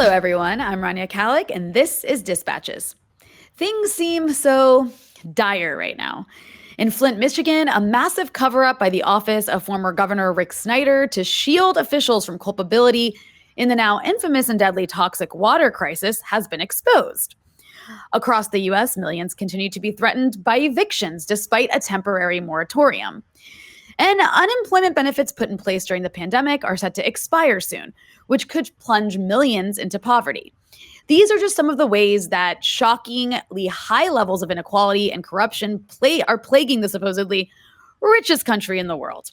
Hello, everyone. I'm Rania Khalek, and this is Dispatches. Things seem so dire right now. In Flint, Michigan, a massive cover up by the office of former Governor Rick Snyder to shield officials from culpability in the now infamous and deadly toxic water crisis has been exposed. Across the U.S., millions continue to be threatened by evictions despite a temporary moratorium. And unemployment benefits put in place during the pandemic are set to expire soon, which could plunge millions into poverty. These are just some of the ways that shockingly high levels of inequality and corruption are plaguing the supposedly richest country in the world.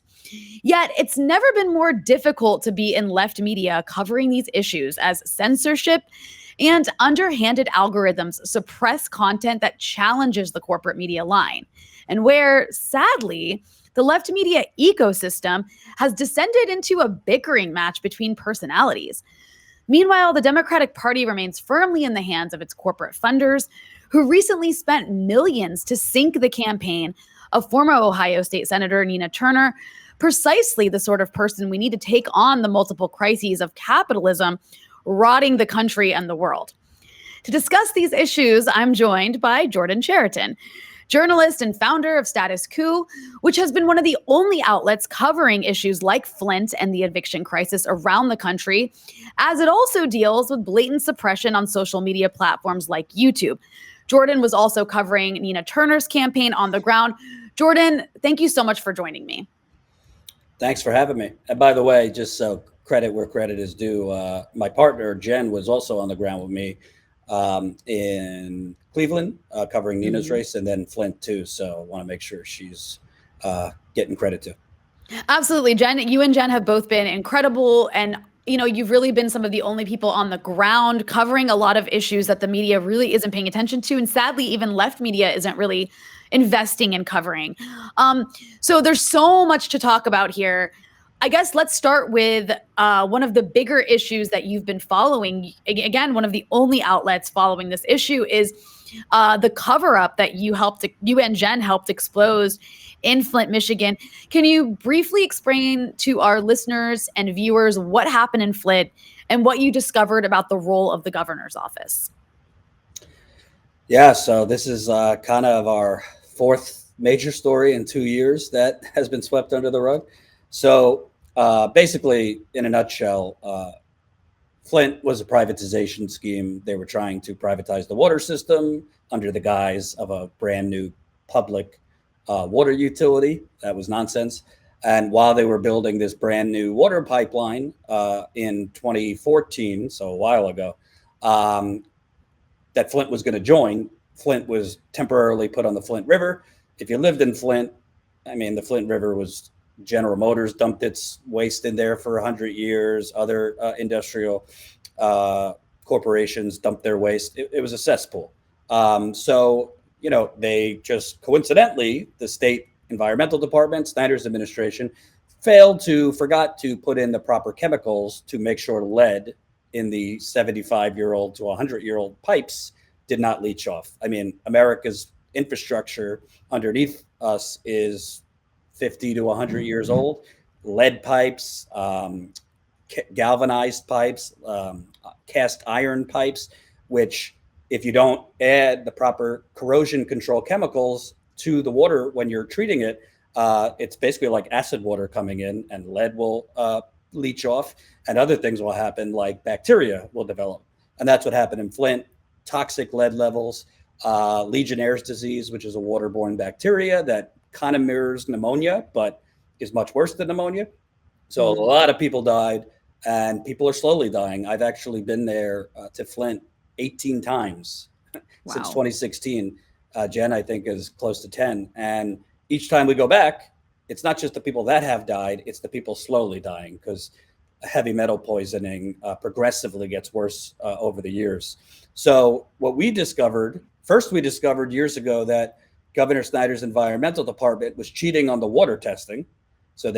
Yet, it's never been more difficult to be in left media covering these issues as censorship and underhanded algorithms suppress content that challenges the corporate media line, and where, sadly, the left media ecosystem has descended into a bickering match between personalities. Meanwhile, the Democratic Party remains firmly in the hands of its corporate funders, who recently spent millions to sink the campaign of former Ohio State Senator Nina Turner, precisely the sort of person we need to take on the multiple crises of capitalism rotting the country and the world. To discuss these issues, I'm joined by Jordan Chariton, journalist and founder of Status Coup, which has been one of the only outlets covering issues like Flint and the eviction crisis around the country, as it also deals with blatant suppression on social media platforms like YouTube. Jordan was also covering Nina Turner's campaign on the ground. Jordan, thank you so much for joining me. Thanks for having me. And by the way, just so credit where credit is due, my partner, Jen, was also on the ground with me in Cleveland, covering Nina's race, and then Flint too. So I want to make sure she's getting credit too. Absolutely. Jen, you and Jen have both been incredible. And, you've really been some of the only people on the ground covering a lot of issues that the media really isn't paying attention to. And sadly, even left media isn't really investing in covering. So there's so much to talk about here. I guess let's start with one of the bigger issues that you've been following. Again, one of the only outlets following this issue is the cover-up that you and Jen helped expose in Flint, Michigan. Can you briefly explain to our listeners and viewers what happened in Flint and what you discovered about the role of the governor's office? Yeah, so this is kind of our fourth major story in 2 years that has been swept under the rug. So basically, in a nutshell, Flint was a privatization scheme. They were trying to privatize the water system under the guise of a brand new public water utility. That was nonsense. And while they were building this brand new water pipeline in 2014, so a while ago, that Flint was going to join, Flint was temporarily put on the Flint River. If you lived in Flint, I mean, the Flint River was General Motors dumped its waste in there for 100 years. Other industrial corporations dumped their waste. It was a cesspool. So, they just coincidentally, the state environmental department, Snyder's administration, forgot to put in the proper chemicals to make sure lead in the 75-year-old to 100-year-old pipes did not leach off. I mean, America's infrastructure underneath us is 50 to 100 years old. Lead pipes, galvanized pipes, cast iron pipes, which if you don't add the proper corrosion control chemicals to the water when you're treating it, it's basically like acid water coming in, and lead will leach off, and other things will happen, like bacteria will develop. And that's what happened in Flint. Toxic lead levels, Legionnaire's disease, which is a waterborne bacteria that kind of mirrors pneumonia, but is much worse than pneumonia. So a lot of people died, and people are slowly dying. I've actually been there to Flint 18 times since 2016. Jen, I think, is close to 10. And each time we go back, it's not just the people that have died, it's the people slowly dying, because heavy metal poisoning progressively gets worse over the years. So what we discovered years ago that Governor Snyder's environmental department was cheating on the water testing. So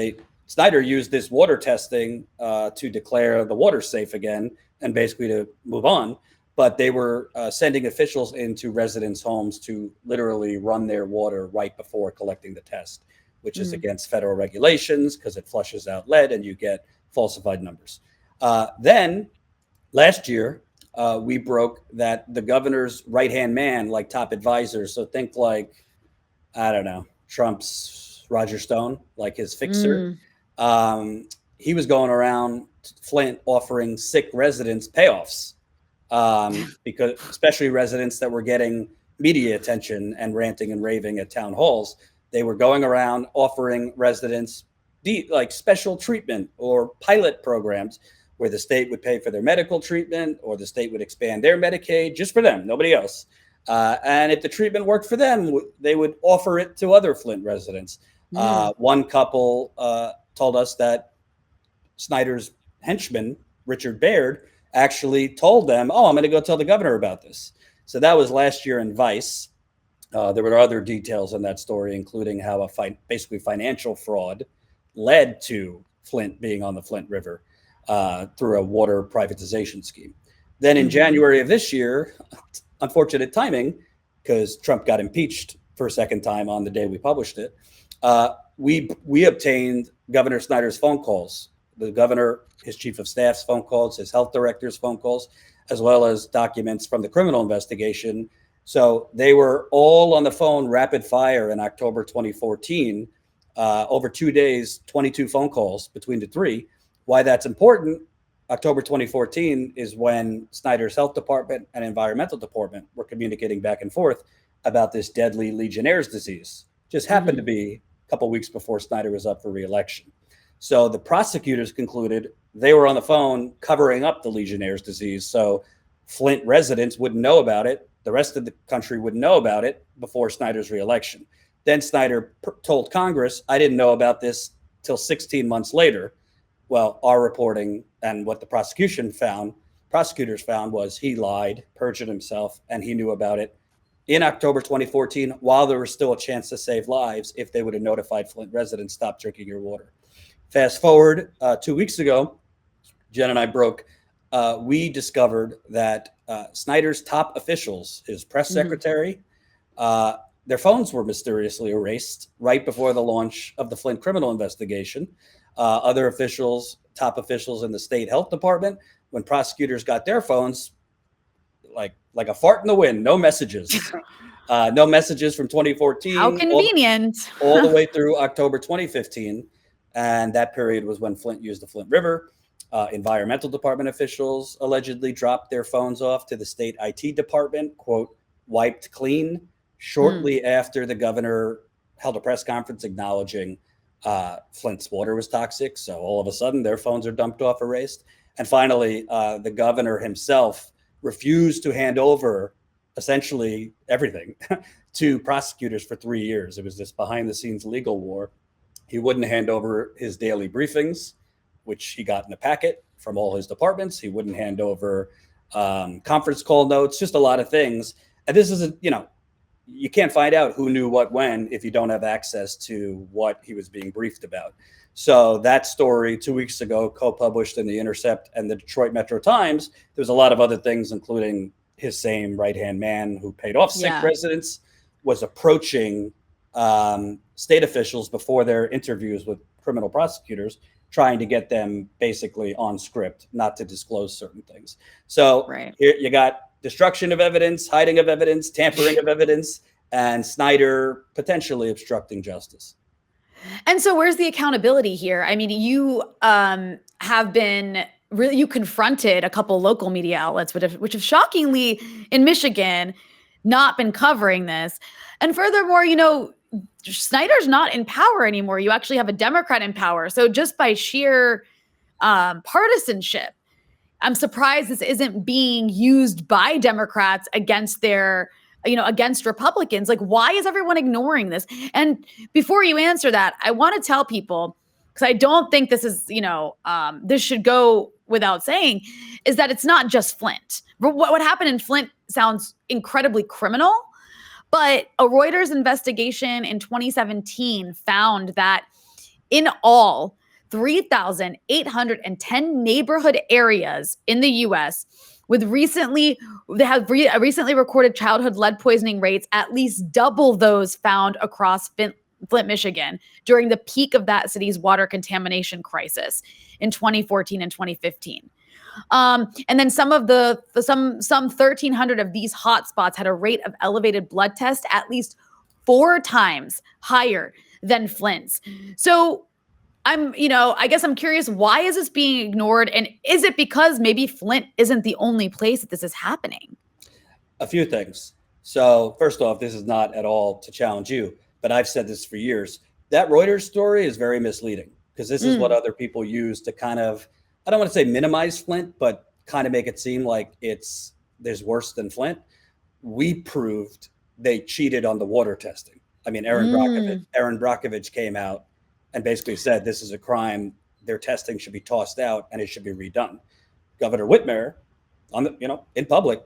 Snyder used this water testing to declare the water safe again and basically to move on. But they were sending officials into residents' homes to literally run their water right before collecting the test, which is against federal regulations because it flushes out lead and you get falsified numbers. Then Last year, we broke that the governor's right-hand man, like top advisors, so think like, I don't know, Trump's Roger Stone, like his fixer. Mm. He was going around Flint offering sick residents payoffs, because especially residents that were getting media attention and ranting and raving at town halls. They were going around offering residents like special treatment or pilot programs where the state would pay for their medical treatment or the state would expand their Medicaid just for them, nobody else. And if the treatment worked for them, they would offer it to other Flint residents. One couple told us that Snyder's henchman, Richard Baird, actually told them, "Oh, I'm going to go tell the governor about this." So that was last year in Vice. There were other details in that story, including how basically financial fraud led to Flint being on the Flint River through a water privatization scheme. Then in January of this year, unfortunate timing, because Trump got impeached for a second time on the day we published it, we obtained Governor Snyder's phone calls, the governor, his chief of staff's phone calls, his health director's phone calls, as well as documents from the criminal investigation. So they were all on the phone rapid fire in October 2014, over 2 days, 22 phone calls between the three. Why that's important, October 2014 is when Snyder's health department and environmental department were communicating back and forth about this deadly Legionnaire's disease. Just happened to be a couple of weeks before Snyder was up for re-election. So the prosecutors concluded they were on the phone covering up the Legionnaire's disease. So Flint residents wouldn't know about it. The rest of the country wouldn't know about it before Snyder's re-election. Then Snyder told Congress, I didn't know about this till 16 months later. Well, our reporting and what the prosecutors found was he lied, perjured himself, and he knew about it in October 2014 while there was still a chance to save lives if they would have notified Flint residents, stop drinking your water. Fast forward 2 weeks ago, Jen and I broke, we discovered that Snyder's top officials, his press secretary, their phones were mysteriously erased right before the launch of the Flint criminal investigation. Other officials, top officials in the state health department, when prosecutors got their phones, like a fart in the wind, no messages. No messages from 2014. How convenient. all the way through October 2015. And that period was when Flint used the Flint River. Environmental department officials allegedly dropped their phones off to the state IT department, quote, wiped clean, shortly after the governor held a press conference acknowledging Flint's water was toxic. So all of a sudden their phones are dumped off, erased. And finally, the governor himself refused to hand over essentially everything to prosecutors for 3 years. It was this behind the scenes legal war. He wouldn't hand over his daily briefings, which he got in a packet from all his departments. He wouldn't hand over conference call notes, just a lot of things. And this is, you can't find out who knew what when if you don't have access to what he was being briefed about. So that story 2 weeks ago, co-published in The Intercept and the Detroit Metro Times, there's a lot of other things, including his same right-hand man who paid off sick residents, was approaching state officials before their interviews with criminal prosecutors, trying to get them basically on script, not to disclose certain things. So here you got destruction of evidence, hiding of evidence, tampering of evidence, and Snyder potentially obstructing justice. And so where's the accountability here? I mean, you have been really, you confronted a couple local media outlets, which have shockingly in Michigan not been covering this. And furthermore, Snyder's not in power anymore. You actually have a Democrat in power. So just by sheer partisanship, I'm surprised this isn't being used by Democrats against against Republicans. Like, why is everyone ignoring this? And before you answer that, I want to tell people, because I don't think this is, this should go without saying, is that it's not just Flint. What happened in Flint sounds incredibly criminal, but a Reuters investigation in 2017 found that in all, 3,810 neighborhood areas in the U.S. recently recorded childhood lead poisoning rates at least double those found across Flint, Michigan during the peak of that city's water contamination crisis in 2014 and 2015. And then some of the some 1,300 of these hotspots had a rate of elevated blood test at least 4 times higher than Flint's. So I guess I'm curious, why is this being ignored? And is it because maybe Flint isn't the only place that this is happening? A few things. So first off, this is not at all to challenge you, but I've said this for years. That Reuters story is very misleading because this is what other people use to kind of, I don't want to say minimize Flint, but kind of make it seem like there's worse than Flint. We proved they cheated on the water testing. I mean, Aaron Brockovich came out and basically said this is a crime. Their testing should be tossed out and it should be redone. Governor Whitmer, in public,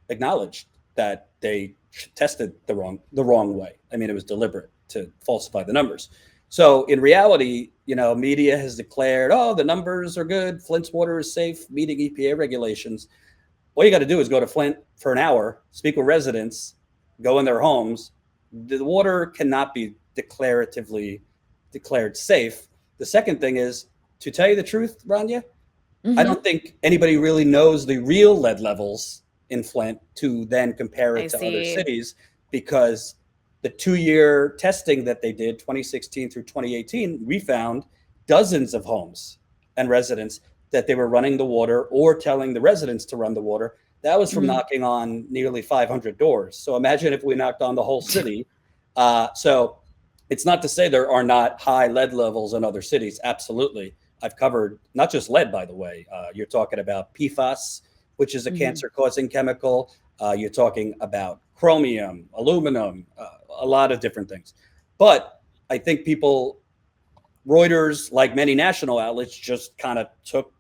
acknowledged that they tested the wrong way. I mean, it was deliberate to falsify the numbers. So in reality, media has declared, oh, the numbers are good. Flint's water is safe, meeting EPA regulations. All you got to do is go to Flint for an hour, speak with residents, go in their homes. The water cannot be declaratively declared safe. The second thing is, to tell you the truth, Rania, I don't think anybody really knows the real lead levels in Flint to then compare it to other cities, because the 2-year testing that they did, 2016 through 2018, we found dozens of homes and residents that they were running the water or telling the residents to run the water. That was from knocking on nearly 500 doors. So imagine if we knocked on the whole city. So it's not to say there are not high lead levels in other cities. Absolutely. I've covered not just lead, by the way. You're talking about PFAS, which is a cancer-causing chemical. You're talking about chromium, aluminum, a lot of different things. But I think Reuters, like many national outlets, just kind of took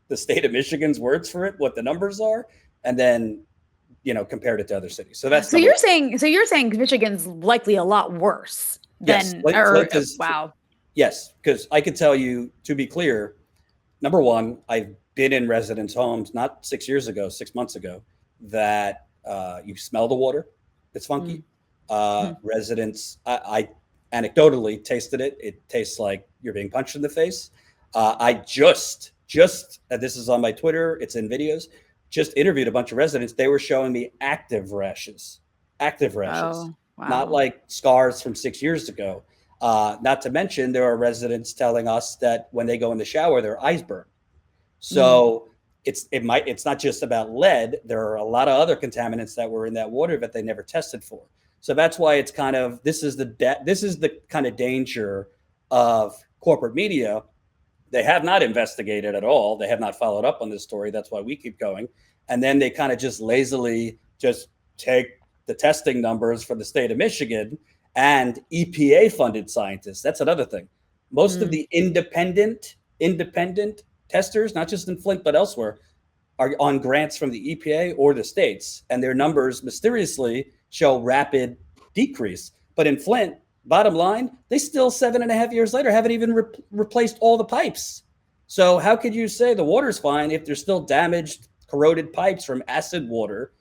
the state of Michigan's words for it, what the numbers are, and then compared it to other cities. So that's you're saying Michigan's likely a lot worse than wow. Yes, because I could tell you, to be clear, number one, I've been in residents' homes not 6 months ago, that you smell the water. It's funky. Residents, I anecdotally tasted it. It tastes like you're being punched in the face. I just this is on my Twitter, it's in videos, just interviewed a bunch of residents. They were showing me active rashes, Oh, wow. not like scars from 6 years ago. Not to mention, there are residents telling us that when they go in the shower, their eyes burn. So it's not just about lead. There are a lot of other contaminants that were in that water that they never tested for. So that's why it's kind of, this is the kind of danger of corporate media. They have not investigated at all. They have not followed up on this story. That's why we keep going. And then they kind of just lazily just take the testing numbers for the state of Michigan and EPA funded scientists. That's another thing. Most of the independent testers, not just in Flint, but elsewhere, are on grants from the EPA or the states. And their numbers mysteriously show rapid decrease. But in Flint, bottom line, they still 7.5 years later haven't even replaced all the pipes. So how could you say the water's fine if there's still damaged, corroded pipes from acid water?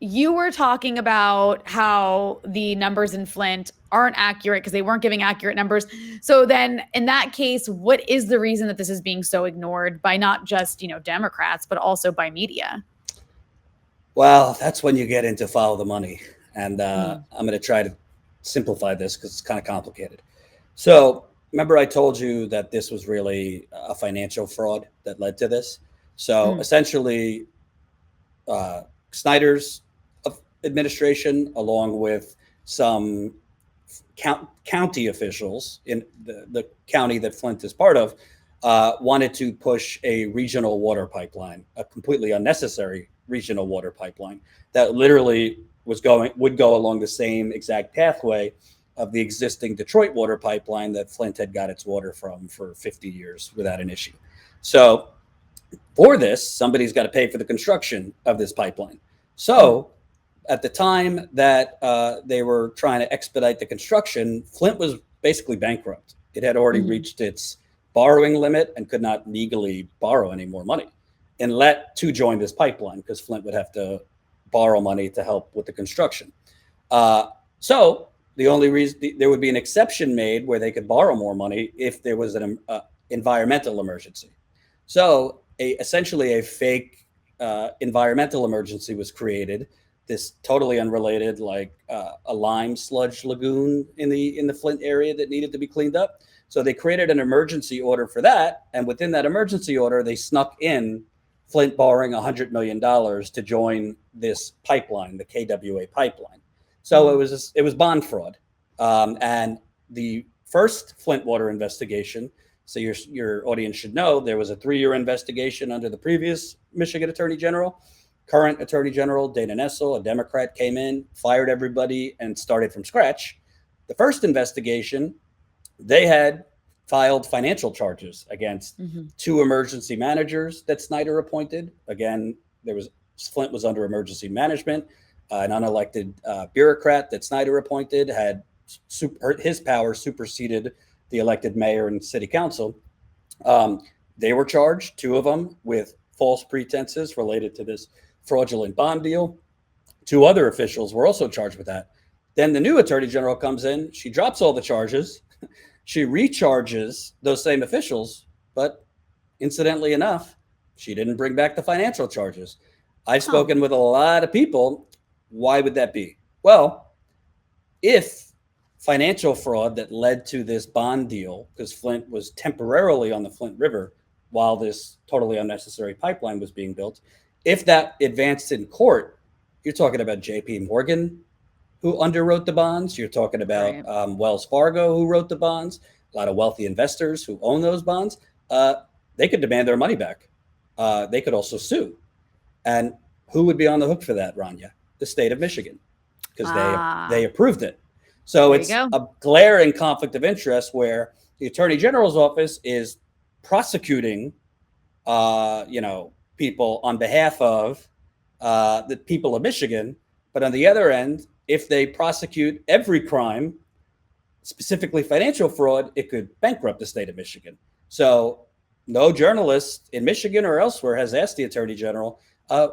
You were talking about how the numbers in Flint aren't accurate because they weren't giving accurate numbers. So then in that case, what is the reason that this is being so ignored by not just, Democrats, but also by media? Well, that's when you get into follow the money. And I'm going to try to simplify this because it's kind of complicated. So remember I told you that this was really a financial fraud that led to this. So essentially, Snyder's administration, along with some county officials in the county that Flint is part of, wanted to push a regional water pipeline, a completely unnecessary regional water pipeline that literally would go along the same exact pathway of the existing Detroit water pipeline that Flint had got its water from for 50 years without an issue. So for this, somebody's got to pay for the construction of this pipeline. So at the time that they were trying to expedite the construction, Flint was basically bankrupt. It had already reached its borrowing limit and could not legally borrow any more money and to join this pipeline, because Flint would have to borrow money to help with the construction. So the only reason there would be an exception made where they could borrow more money if there was an environmental emergency. So essentially a fake environmental emergency was created. This totally unrelated, like a lime sludge lagoon in the Flint area that needed to be cleaned up. So they created an emergency order for that, and within that emergency order, they snuck in Flint borrowing $100 million to join this pipeline, the KWA pipeline. So it was bond fraud, and the first Flint water investigation. So your audience should know there was a 3-year investigation under the previous Michigan Attorney General. Current Attorney General Dana Nessel, a Democrat, came in, fired everybody, and started from scratch. The first investigation, they had filed financial charges against 2 emergency managers that Snyder appointed. Again, Flint was under emergency management. An unelected bureaucrat that Snyder appointed had his power superseded the elected mayor and city council. They were charged, 2 of them, with false pretenses related to this fraudulent bond deal. 2 other officials were also charged with that. Then the new attorney general comes in. She drops all the charges. She recharges those same officials, but incidentally enough, she didn't bring back the financial charges. I've spoken with a lot of people. Why would that be? Well, if financial fraud that led to this bond deal, because Flint was temporarily on the Flint River while this totally unnecessary pipeline was being built, if that advanced in court, you're talking about JP Morgan, who underwrote the bonds. You're talking about Wells Fargo, who wrote the bonds, a lot of wealthy investors who own those bonds. They could demand their money back. They could also sue. And who would be on the hook for that, Rania? The state of Michigan, because they approved it. So it's a glaring conflict of interest where the Attorney General's office is prosecuting, people on behalf of the people of Michigan. But on the other end, if they prosecute every crime, specifically financial fraud, it could bankrupt the state of Michigan. So no journalist in Michigan or elsewhere has asked the Attorney General,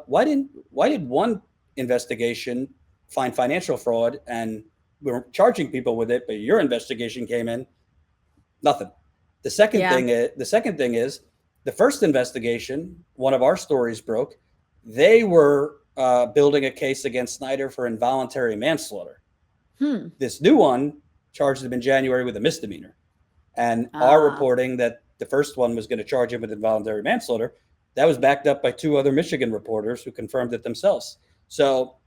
why did one investigation find financial fraud and we're charging people with it, but your investigation came in nothing. The second thing is the first investigation, one of our stories broke. They were building a case against Snyder for involuntary manslaughter. This new one charged him in January with a misdemeanor. And our reporting that the first one was going to charge him with involuntary manslaughter, that was backed up by 2 other Michigan reporters who confirmed it themselves. So,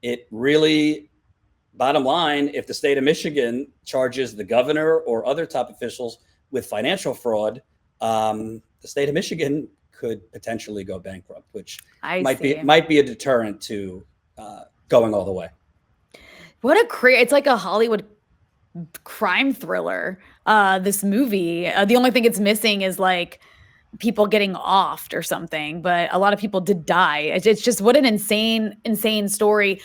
it really, bottom line, if the state of Michigan charges the governor or other top officials with financial fraud, the state of Michigan could potentially go bankrupt, which might be a deterrent to going all the way. It's like a Hollywood crime thriller. This movie, the only thing it's missing is like people getting offed or something, but a lot of people did die. It's just what an insane story.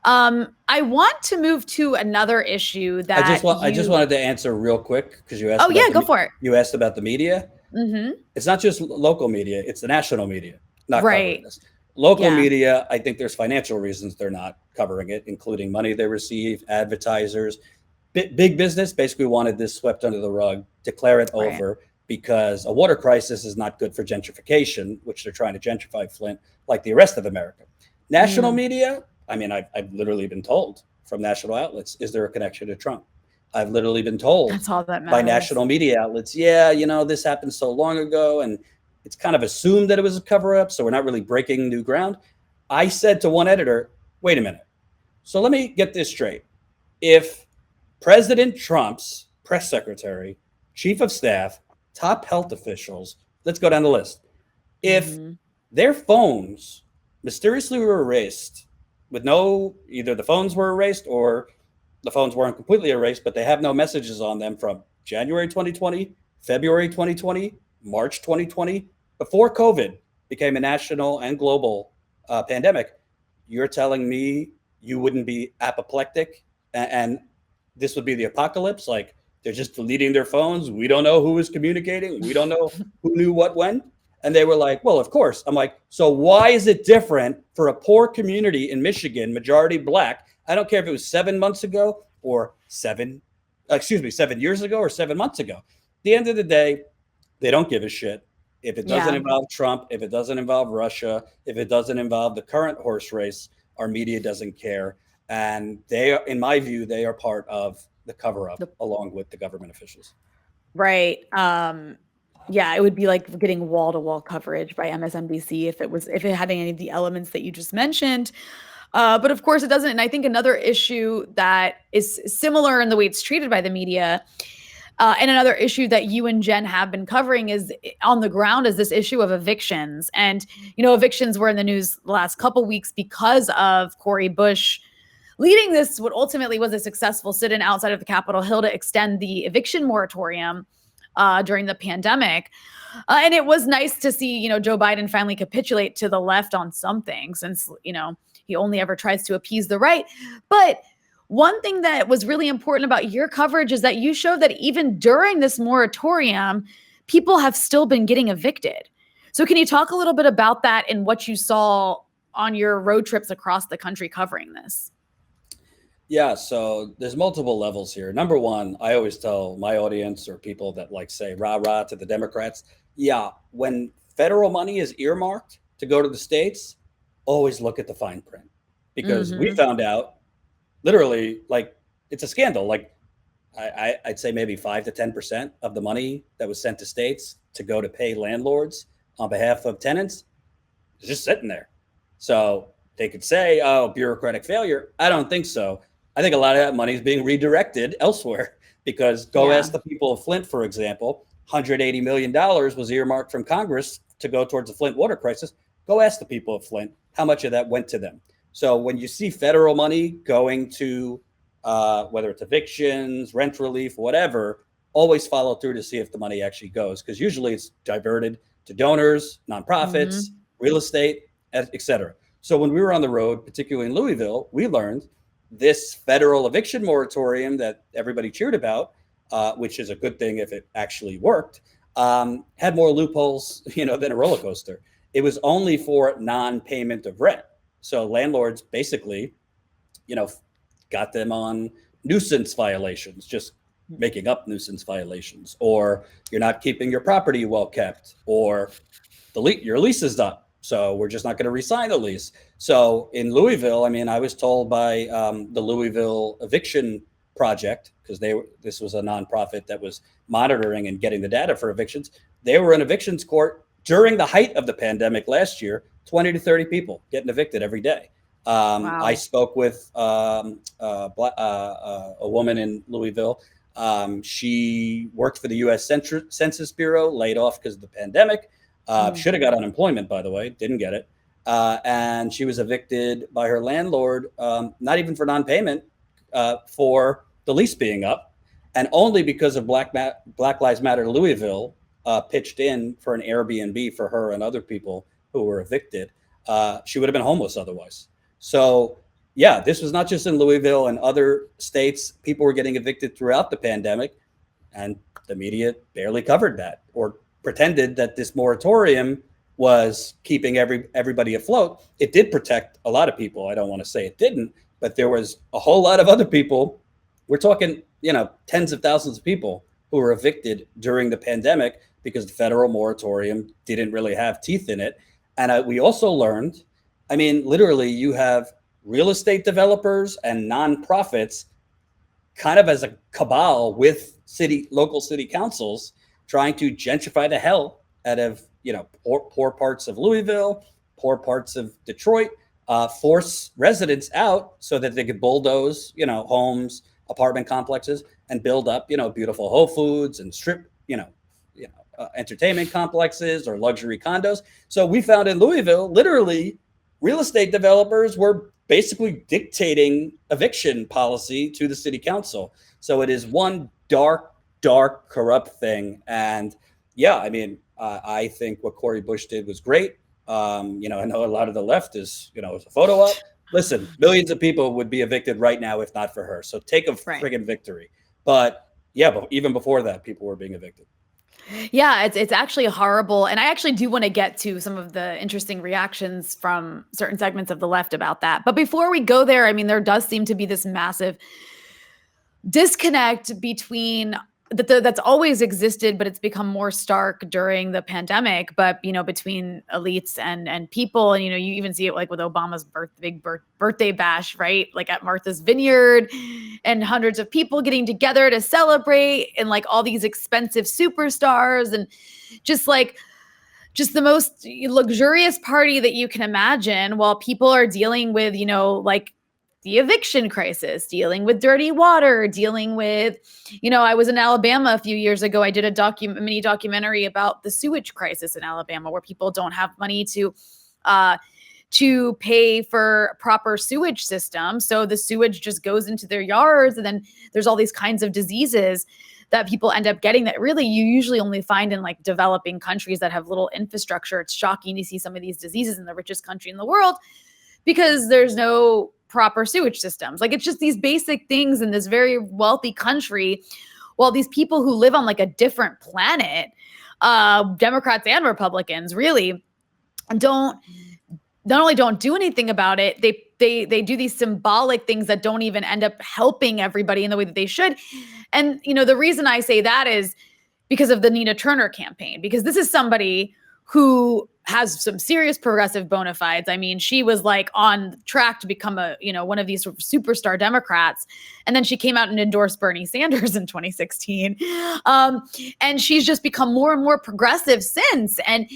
I want to move to another issue that I just wanted to answer real quick because you asked. Go for it. You asked about the media. It's not just local media; it's the national media not covering this. Local media, I think there's financial reasons they're not covering it, including money they receive, advertisers. Big business basically wanted this swept under the rug, declare it over, because a water crisis is not good for gentrification, which they're trying to gentrify Flint like the rest of America. National media, I mean, I've literally been told from national outlets, is there a connection to Trump? I've literally been told by national media outlets, this happened so long ago, and it's kind of assumed that it was a cover-up, so we're not really breaking new ground. I said to one editor, wait a minute. So let me get this straight. If President Trump's press secretary, chief of staff, top health officials, let's go down the list. If their phones mysteriously were erased with either the phones were erased or the phones weren't completely erased, but they have no messages on them from January 2020, February 2020, March 2020, before COVID became a national and global pandemic, you're telling me you wouldn't be apoplectic and this would be the apocalypse? Like they're just deleting their phones. We don't know who was communicating. We don't know who knew what when. And they were like, well, of course. I'm like, so why is it different for a poor community in Michigan, majority Black? I don't care if it was 7 months ago or 7 years ago or 7 months ago. At the end of the day, they don't give a shit. If it doesn't Yeah. involve Trump, if it doesn't involve Russia, if it doesn't involve the current horse race, our media doesn't care. And they are, in my view, they are part of the cover up The, along with the government officials. right. Yeah, it would be like getting wall to wall coverage by MSNBC if it had any of the elements that you just mentioned. But of course it doesn't. And I think another issue that is similar in the way it's treated by the media, and another issue that you and Jen have been covering is on the ground is this issue of evictions. And, evictions were in the news the last couple weeks because of Cori Bush leading this, what ultimately was a successful sit-in outside of the Capitol Hill to extend the eviction moratorium during the pandemic. And it was nice to see, Joe Biden finally capitulate to the left on something since, he only ever tries to appease the right. But one thing that was really important about your coverage is that you showed that even during this moratorium, people have still been getting evicted. So can you talk a little bit about that and what you saw on your road trips across the country covering this? Yeah, so there's multiple levels here. Number one, I always tell my audience or people that like say rah rah to the Democrats, yeah, when federal money is earmarked to go to the states, always look at the fine print because we found out literally like it's a scandal. Like I'd say maybe 5 to 10% of the money that was sent to states to go to pay landlords on behalf of tenants is just sitting there. So they could say, oh, bureaucratic failure. I don't think so. I think a lot of that money is being redirected elsewhere because go ask the people of Flint, for example, $180 million was earmarked from Congress to go towards the Flint water crisis. Go ask the people of Flint how much of that went to them. So when you see federal money going to whether it's evictions, rent relief, whatever, always follow through to see if the money actually goes because usually it's diverted to donors, nonprofits, real estate, et cetera. So when we were on the road, particularly in Louisville, we learned this federal eviction moratorium that everybody cheered about, which is a good thing if it actually worked, had more loopholes, than a roller coaster. It was only for non-payment of rent. So landlords basically, got them on nuisance violations, just making up nuisance violations, or you're not keeping your property well kept, or your lease is up. So we're just not going to re-sign the lease. So in Louisville, I was told by the Louisville Eviction Project, because this was a nonprofit that was monitoring and getting the data for evictions. They were in evictions court during the height of the pandemic last year, 20 to 30 people getting evicted every day. Wow. I spoke with a woman in Louisville. She worked for the U.S. Census Bureau, laid off because of the pandemic. Should have got unemployment, by the way, didn't get it. And she was evicted by her landlord, not even for non-payment, for the lease being up. And only because of Black Lives Matter Louisville pitched in for an Airbnb for her and other people who were evicted. She would have been homeless otherwise. So, yeah, this was not just in Louisville and other states. People were getting evicted throughout the pandemic, and the media barely covered that or pretended that this moratorium was keeping everybody afloat. It did protect a lot of people. I don't want to say it didn't, but there was a whole lot of other people. We're talking, tens of thousands of people who were evicted during the pandemic because the federal moratorium didn't really have teeth in it. And we also learned, literally you have real estate developers and nonprofits kind of as a cabal with local city councils trying to gentrify the hell out of, poor parts of Louisville, poor parts of Detroit, force residents out so that they could bulldoze, homes, apartment complexes and build up, beautiful Whole Foods and strip, entertainment complexes or luxury condos. So we found in Louisville, literally real estate developers were basically dictating eviction policy to the city council. So it is one dark, corrupt thing. And yeah, I think what Cori Bush did was great. I know a lot of the left is, a photo op. Listen, millions of people would be evicted right now if not for her. So take a friggin' victory. But yeah, but even before that, people were being evicted. Yeah, it's actually horrible. And I actually do want to get to some of the interesting reactions from certain segments of the left about that. But before we go there, there does seem to be this massive disconnect between that's always existed, but it's become more stark during the pandemic. But between elites and people, and you even see it like with Obama's birthday bash, right? Like at Martha's Vineyard, and hundreds of people getting together to celebrate, and like all these expensive superstars, and just the most luxurious party that you can imagine, while people are dealing with, like the eviction crisis, dealing with dirty water, dealing with, I was in Alabama a few years ago. I did a mini documentary about the sewage crisis in Alabama, where people don't have money to pay for proper sewage system. So the sewage just goes into their yards, and then there's all these kinds of diseases that people end up getting that really you usually only find in like developing countries that have little infrastructure. It's shocking to see some of these diseases in the richest country in the world because there's no proper sewage systems. Like, it's just these basic things in this very wealthy country, while these people who live on like a different planet, Democrats and Republicans, really not only don't do anything about it, they do these symbolic things that don't even end up helping everybody in the way that they should. And the reason I say that is because of the Nina Turner campaign, because this is somebody who has some serious progressive bona fides. I mean, she was like on track to become one of these sort of superstar Democrats. And then she came out and endorsed Bernie Sanders in 2016. And she's just become more and more progressive since. And,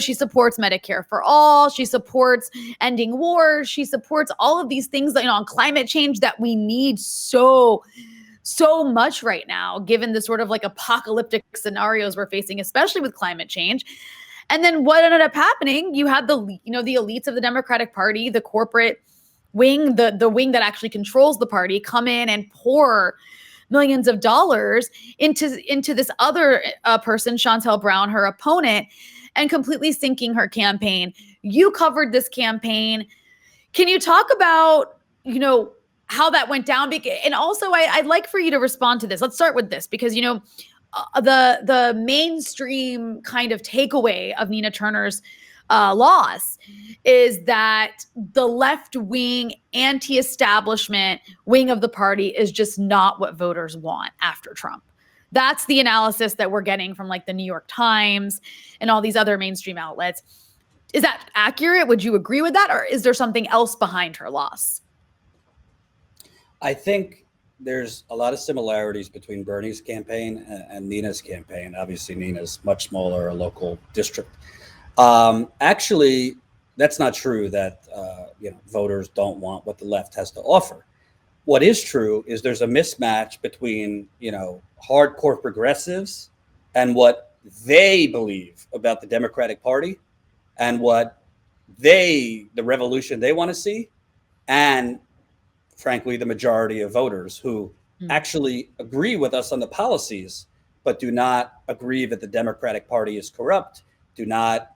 she supports Medicare for all. She supports ending wars. She supports all of these things that, on climate change that we need so much right now, given the sort of like apocalyptic scenarios we're facing, especially with climate change. And then what ended up happening, you had the elites of the Democratic Party, the corporate wing, the wing that actually controls the party, come in and pour millions of dollars into this other person, Shontel Brown, her opponent, and completely sinking her campaign. You covered this campaign. Can you talk about, how that went down? And also, I'd like for you to respond to this. Let's start with this, because, the mainstream kind of takeaway of Nina Turner's loss is that the left-wing, anti-establishment wing of the party is just not what voters want after Trump. That's the analysis that we're getting from like the New York Times and all these other mainstream outlets. Is that accurate? Would you agree with that? Or is there something else behind her loss? I think there's a lot of similarities between Bernie's campaign and Nina's campaign. Obviously, Nina's much smaller, a local district. Actually, that's not true that voters don't want what the left has to offer. What is true is there's a mismatch between hardcore progressives and what they believe about the Democratic Party and what the revolution they want to see, and frankly, the majority of voters who actually agree with us on the policies, but do not agree that the Democratic Party is corrupt, do not,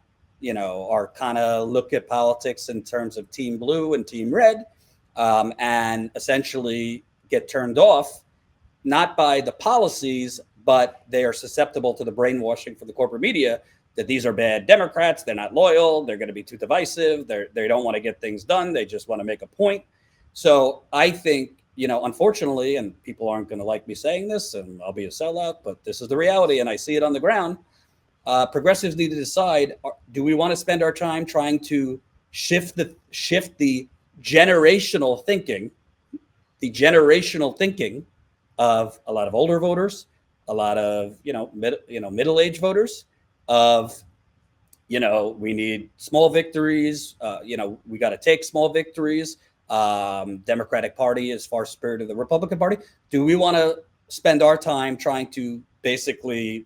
are kind of look at politics in terms of team blue and team red, and essentially get turned off, not by the policies, but they are susceptible to the brainwashing from the corporate media that these are bad Democrats, they're not loyal, they're going to be too divisive, they don't want to get things done, they just want to make a point. So I think, unfortunately, and people aren't going to like me saying this, and I'll be a sellout, but this is the reality, and I see it on the ground. Progressives need to decide: do we want to spend our time trying to shift the generational thinking, of a lot of older voters, a lot of middle-aged voters, of we need small victories, we got to take small victories. Democratic Party is far superior to the Republican Party. Do we want to spend our time trying to basically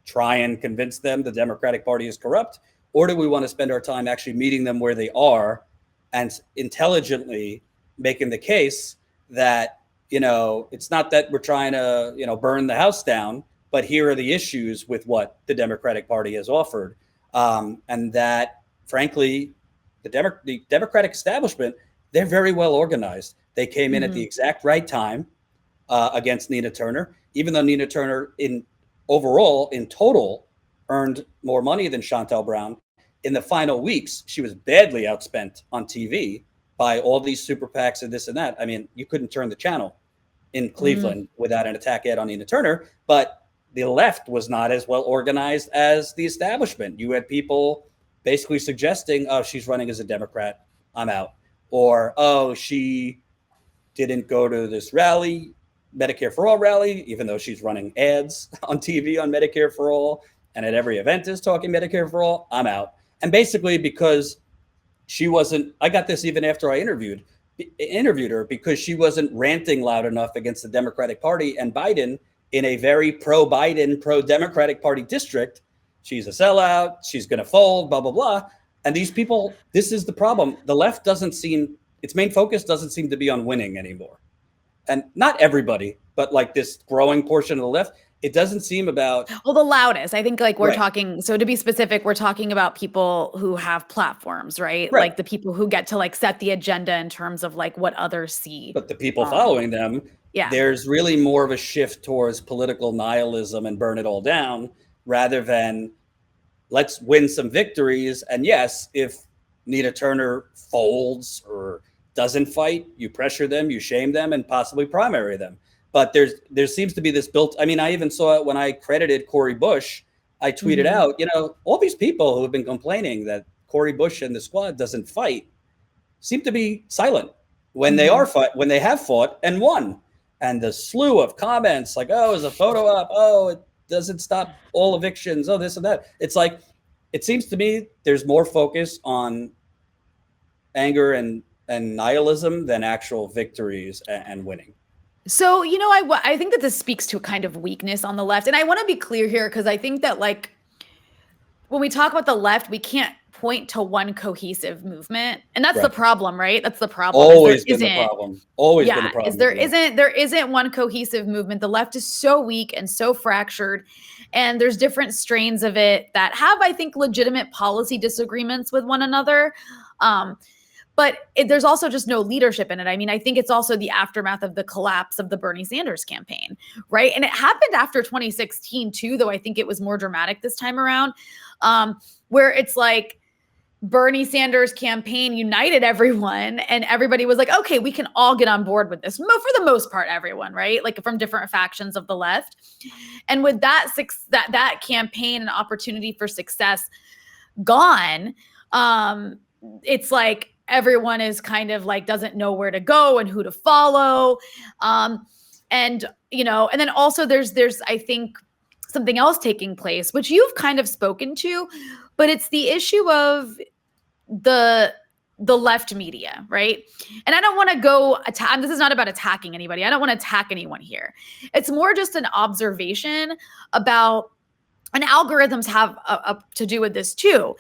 try and convince them the Democratic Party is corrupt? Or do we want to spend our time actually meeting them where they are and intelligently making the case that, it's not that we're trying to, burn the house down, but here are the issues with what the Democratic Party has offered. And that, frankly, the Democratic establishment, they're very well organized. They came in at the exact right time against Nina Turner, even though Nina Turner in total earned more money than Shontel Brown. In the final weeks, she was badly outspent on TV by all these super PACs and this and that. I mean, you couldn't turn the channel. in Cleveland without an attack ad on Nina Turner, but the left was not as well organized as the establishment. You had people basically suggesting, oh, she's running as a Democrat, I'm out. Or, oh, she didn't go to this rally, Medicare for All rally, even though she's running ads on TV on Medicare for All, and at every event is talking Medicare for All, I'm out. And basically because she wasn't, I got this even after I interviewed her, because she wasn't ranting loud enough against the Democratic Party and Biden in a very pro-Biden, pro-Democratic Party district. She's a sellout, she's going to fold, blah, blah, blah. And these people, this is the problem. The left doesn't seem, its main focus doesn't seem to be on winning anymore. And not everybody, but like this growing portion of the left, it doesn't seem about. Well, the loudest, I think, like we're talking, so to be specific, we're talking about people who have platforms, right? Like the people who get to like set the agenda in terms of like what others see. But the people following them, there's really more of a shift towards political nihilism and burn it all down, rather than let's win some victories. And yes, if Nina Turner folds or doesn't fight, you pressure them, you shame them, and possibly primary them. But there seems to be this built. I mean, I even saw it when I credited Cori Bush. I tweeted out, you know, all these people who have been complaining that Cori Bush and the squad doesn't fight seem to be silent when they are when they have fought and won. And the slew of comments like, oh, is a photo up? Oh, it doesn't stop all evictions. Oh, this and that. It's like, it seems to me there's more focus on anger and nihilism than actual victories and winning. So, you know, I think that this speaks to a kind of weakness on the left. And I want to be clear here, because I think that like when we talk about the left, we can't point to one cohesive movement. And that's the problem, right? That's the problem. Always been the problem. Always been the problem. There isn't one cohesive movement. The left is so weak and so fractured. And there's different strains of it that have, I think, legitimate policy disagreements with one another. But there's also just no leadership in it. I mean, I think it's also the aftermath of the collapse of the Bernie Sanders campaign, right? And it happened after 2016 too, though I think it was more dramatic this time around, where it's like Bernie Sanders campaign united everyone and everybody was like, okay, we can all get on board with this. For the most part, everyone, right? Like from different factions of the left. And with that campaign and opportunity for success gone, it's like, everyone is kind of like doesn't know where to go and who to follow. And, you know, and then also there's, I think, something else taking place, which you've kind of spoken to, but it's the issue of the left media, right? And I don't want to go attack. This is not about attacking anybody. I don't want to attack anyone here. It's more just an observation about, and algorithms have to do with this too.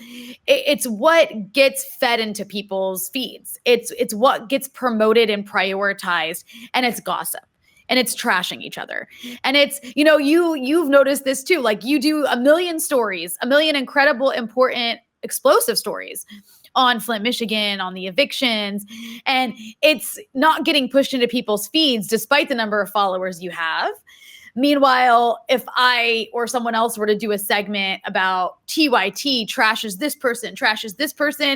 It's what gets fed into people's feeds. It's what gets promoted and prioritized, and it's gossip, and it's trashing each other. And it's, you know, you've noticed this too. Like you do a million stories, a million incredible, important, explosive stories on Flint, Michigan, on the evictions, and it's not getting pushed into people's feeds despite the number of followers you have. Meanwhile, if I or someone else were to do a segment about TYT trashes this person,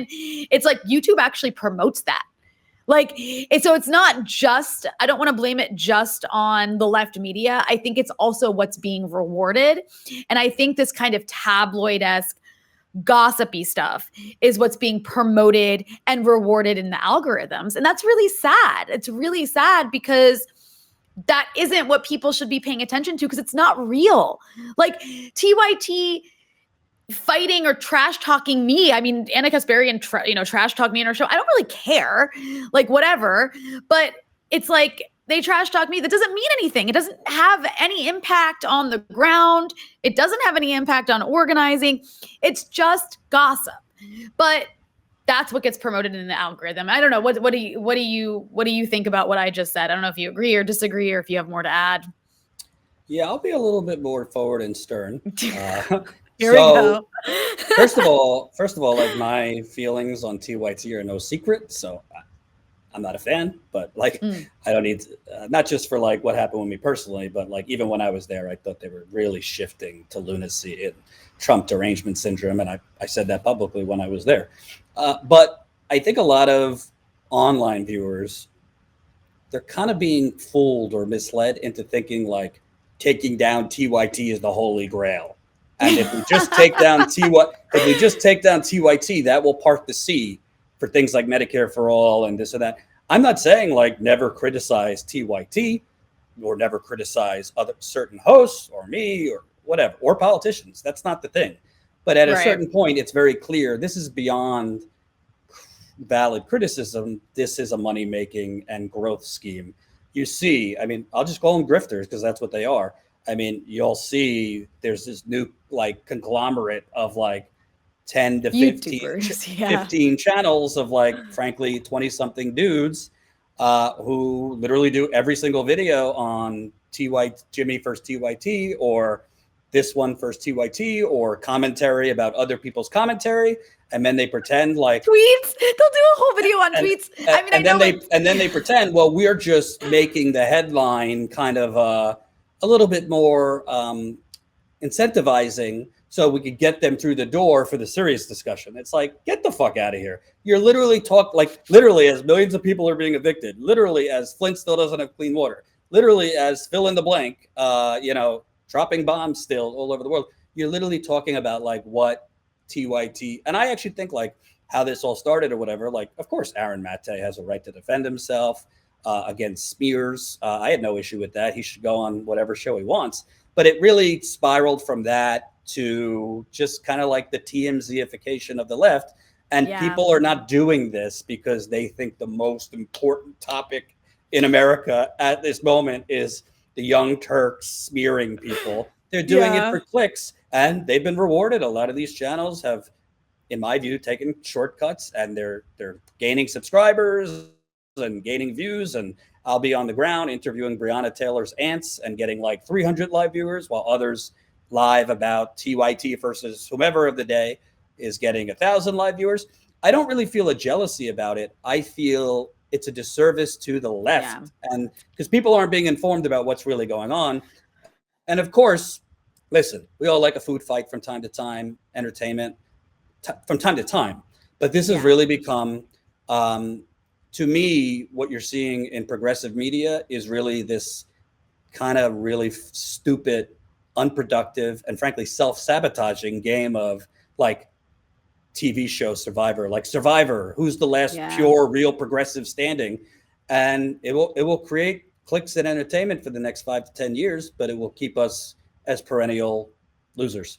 it's like YouTube actually promotes that. Like, so it's not just, I don't want to blame it just on the left media. I think it's also what's being rewarded. And I think this kind of tabloid-esque gossipy stuff is what's being promoted and rewarded in the algorithms. And that's really sad. It's really sad because that isn't what people should be paying attention to, because it's not real. Like TYT fighting or trash talking me. I mean, Anna Kasparian, trash talk me in her show. I don't really care, like whatever. But it's like they trash talk me. That doesn't mean anything. It doesn't have any impact on the ground. It doesn't have any impact on organizing. It's just gossip. But that's what gets promoted in the algorithm. I don't know. What do you think about what I just said? I don't know if you agree or disagree, or if you have more to add. Yeah, I'll be a little bit more forward and stern. Here we go. first of all, like my feelings on TYT are no secret. So I'm not a fan, but like I don't need to, not just for like what happened with me personally, but like even when I was there, I thought they were really shifting to lunacy and Trump derangement syndrome. And I said that publicly when I was there. But I think a lot of online viewers they're kind of being fooled or misled into thinking like taking down TYT is the holy grail. And if we just take down TYT, that will part the sea for things like Medicare for all and this or that. I'm not saying like never criticize TYT or never criticize other certain hosts or me or whatever, or politicians. That's not the thing. But at a certain point, it's very clear this is beyond valid criticism. This is a money-making and growth scheme. You see, I mean, I'll just call them grifters because that's what they are. I mean, you'll see there's this new like conglomerate of like 10 to 15 channels of like, frankly, 20 something dudes who literally do every single video on Jimmy first TYT or this one first TYT or commentary about other people's commentary. And then they pretend like tweets. They'll do a whole video on tweets. I mean, and then they pretend, well, we're just making the headline kind of a little bit more incentivizing so we could get them through the door for the serious discussion. It's like, get the fuck out of here. You're literally literally as millions of people are being evicted, literally as Flint still doesn't have clean water, literally as fill in the blank, dropping bombs still all over the world. You're literally talking about like what TYT, and I actually think like how this all started or whatever, like, of course, Aaron Mate has a right to defend himself against smears. I had no issue with that. He should go on whatever show he wants. But it really spiraled from that to just kind of like the TMZ-ification of the left. And people are not doing this because they think the most important topic in America at this moment is the Young Turks smearing people. They're doing it for clicks, and they've been rewarded. A lot of these channels have, in my view, taken shortcuts, and they're gaining subscribers and gaining views. And I'll be on the ground interviewing Breonna Taylor's aunts and getting like 300 live viewers, while others live about TYT versus whomever of the day is getting 1,000 live viewers. I don't really feel a jealousy about it. I feel it's a disservice to the left, and because people aren't being informed about what's really going on. And of course, listen, we all like a food fight from time to time, entertainment from time to time. But this has really become, to me, what you're seeing in progressive media is really this kind of really stupid, unproductive, and frankly, self-sabotaging game of like TV show Survivor, like Survivor, who's the last pure, real progressive standing. And it will create clicks and entertainment for the next 5 to 10 years, but it will keep us as perennial losers.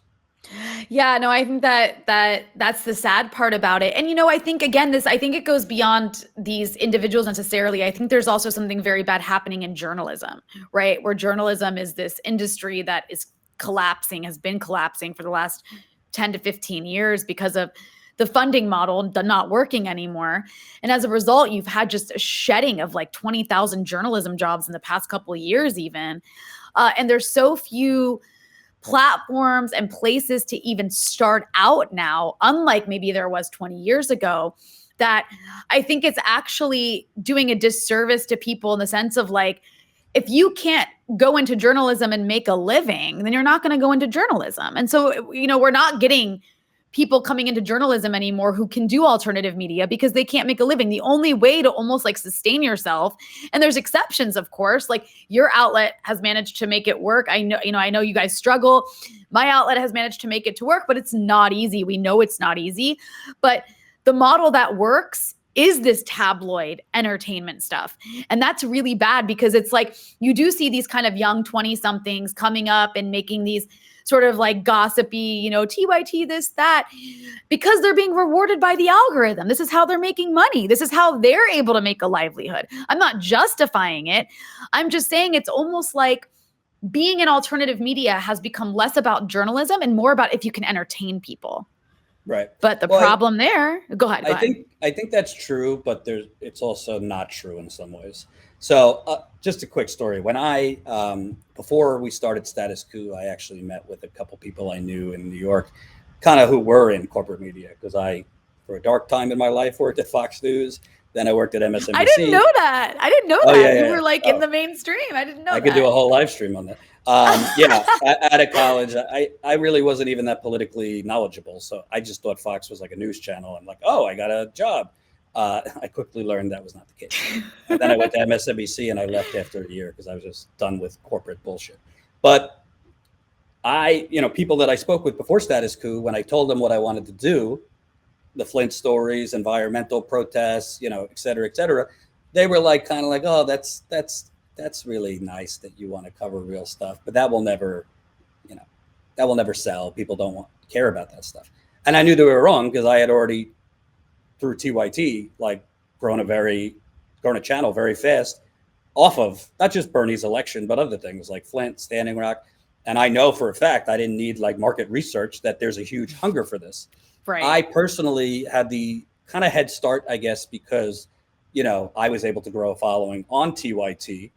Yeah, no, I think that's the sad part about it. And, I think, again, I think it goes beyond these individuals necessarily. I think there's also something very bad happening in journalism, right? Where journalism is this industry that is collapsing, has been collapsing for the last 10 to 15 years because of the funding model not working anymore. And as a result, you've had just a shedding of like 20,000 journalism jobs in the past couple of years even. And there's so few platforms and places to even start out now, unlike maybe there was 20 years ago, that I think it's actually doing a disservice to people in the sense of like, if you can't go into journalism and make a living, then you're not going to go into journalism. And so, we're not getting people coming into journalism anymore who can do alternative media because they can't make a living. The only way to almost like sustain yourself, and there's exceptions, of course, like your outlet has managed to make it work. I know you guys struggle. My outlet has managed to make it to work, but it's not easy. We know it's not easy, but the model that works is this tabloid entertainment stuff. And that's really bad because it's like you do see these kind of young 20-somethings coming up and making these sort of like gossipy, TYT this, that, because they're being rewarded by the algorithm. This is how they're making money. This is how they're able to make a livelihood. I'm not justifying it. I'm just saying it's almost like being in alternative media has become less about journalism and more about if you can entertain people. Right. But the problem there, go ahead. I think that's true, but it's also not true in some ways. So just a quick story. When before we started Status Coup, I actually met with a couple people I knew in New York, kind of who were in corporate media, because I, for a dark time in my life, worked at Fox News. Then I worked at MSNBC. I didn't know that. You were like in the mainstream. I didn't know that. I could do a whole live stream on that. Out of college, I really wasn't even that politically knowledgeable. So I just thought Fox was like a news channel. I'm like, oh, I got a job. I quickly learned that was not the case. And then I went to MSNBC and I left after a year because I was just done with corporate bullshit. But people that I spoke with before Status Coup, when I told them what I wanted to do, the Flint stories, environmental protests, et cetera, they were like, kind of like, oh, that's really nice that you want to cover real stuff, but that will never sell. People don't care about that stuff. And I knew they were wrong because I had already, through TYT, like grown a channel very fast off of not just Bernie's election, but other things like Flint, Standing Rock. And I know for a fact I didn't need like market research that there's a huge hunger for this. Right. I personally had the kind of head start, I guess, because, I was able to grow a following on TYT.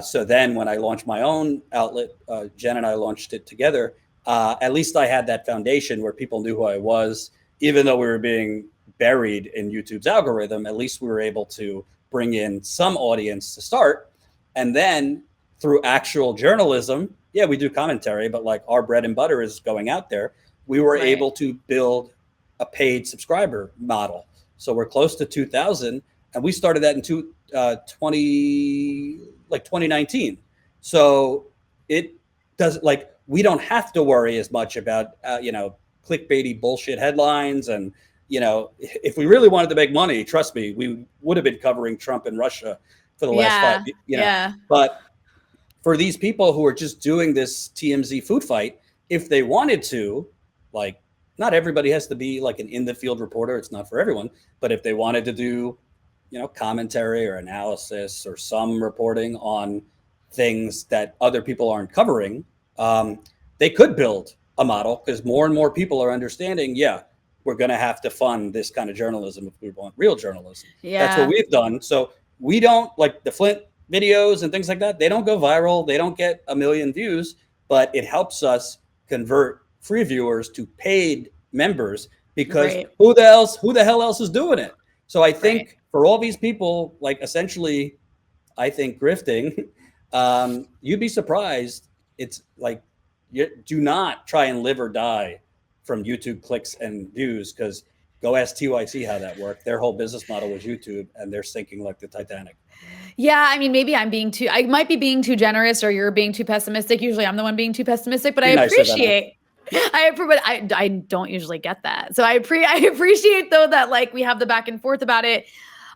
So then when I launched my own outlet, Jen and I launched it together. At least I had that foundation where people knew who I was, even though we were being buried in YouTube's algorithm. At least we were able to bring in some audience to start. And then through actual journalism, yeah, we do commentary, but like our bread and butter is going out there. We were able to build a paid subscriber model. So we're close to 2,000, and we started that in 2019. So it does, like, we don't have to worry as much about clickbaity bullshit headlines. And if we really wanted to make money, trust me, we would have been covering Trump and Russia for the last 5 years. But for these people who are just doing this TMZ food fight, if they wanted to, like, not everybody has to be like an in the field reporter. It's not for everyone. But if they wanted to do, commentary or analysis or some reporting on things that other people aren't covering, they could build a model, because more and more people are understanding, we're going to have to fund this kind of journalism if we want real journalism. Yeah. That's what we've done. So we don't, like the Flint videos and things like that, they don't go viral. They don't get 1 million views, but it helps us convert free viewers to paid members, because who the hell else is doing it? So I think for all these people, like, essentially, I think grifting, you'd be surprised. It's like, do not try and live or die from YouTube clicks and views, because go ask TYT how that worked. Their whole business model was YouTube, and they're sinking like the Titanic. Yeah, I mean, maybe I might be being too generous, or you're being too pessimistic. Usually I'm the one being too pessimistic, but I don't usually get that. So I appreciate, though, that like we have the back and forth about it.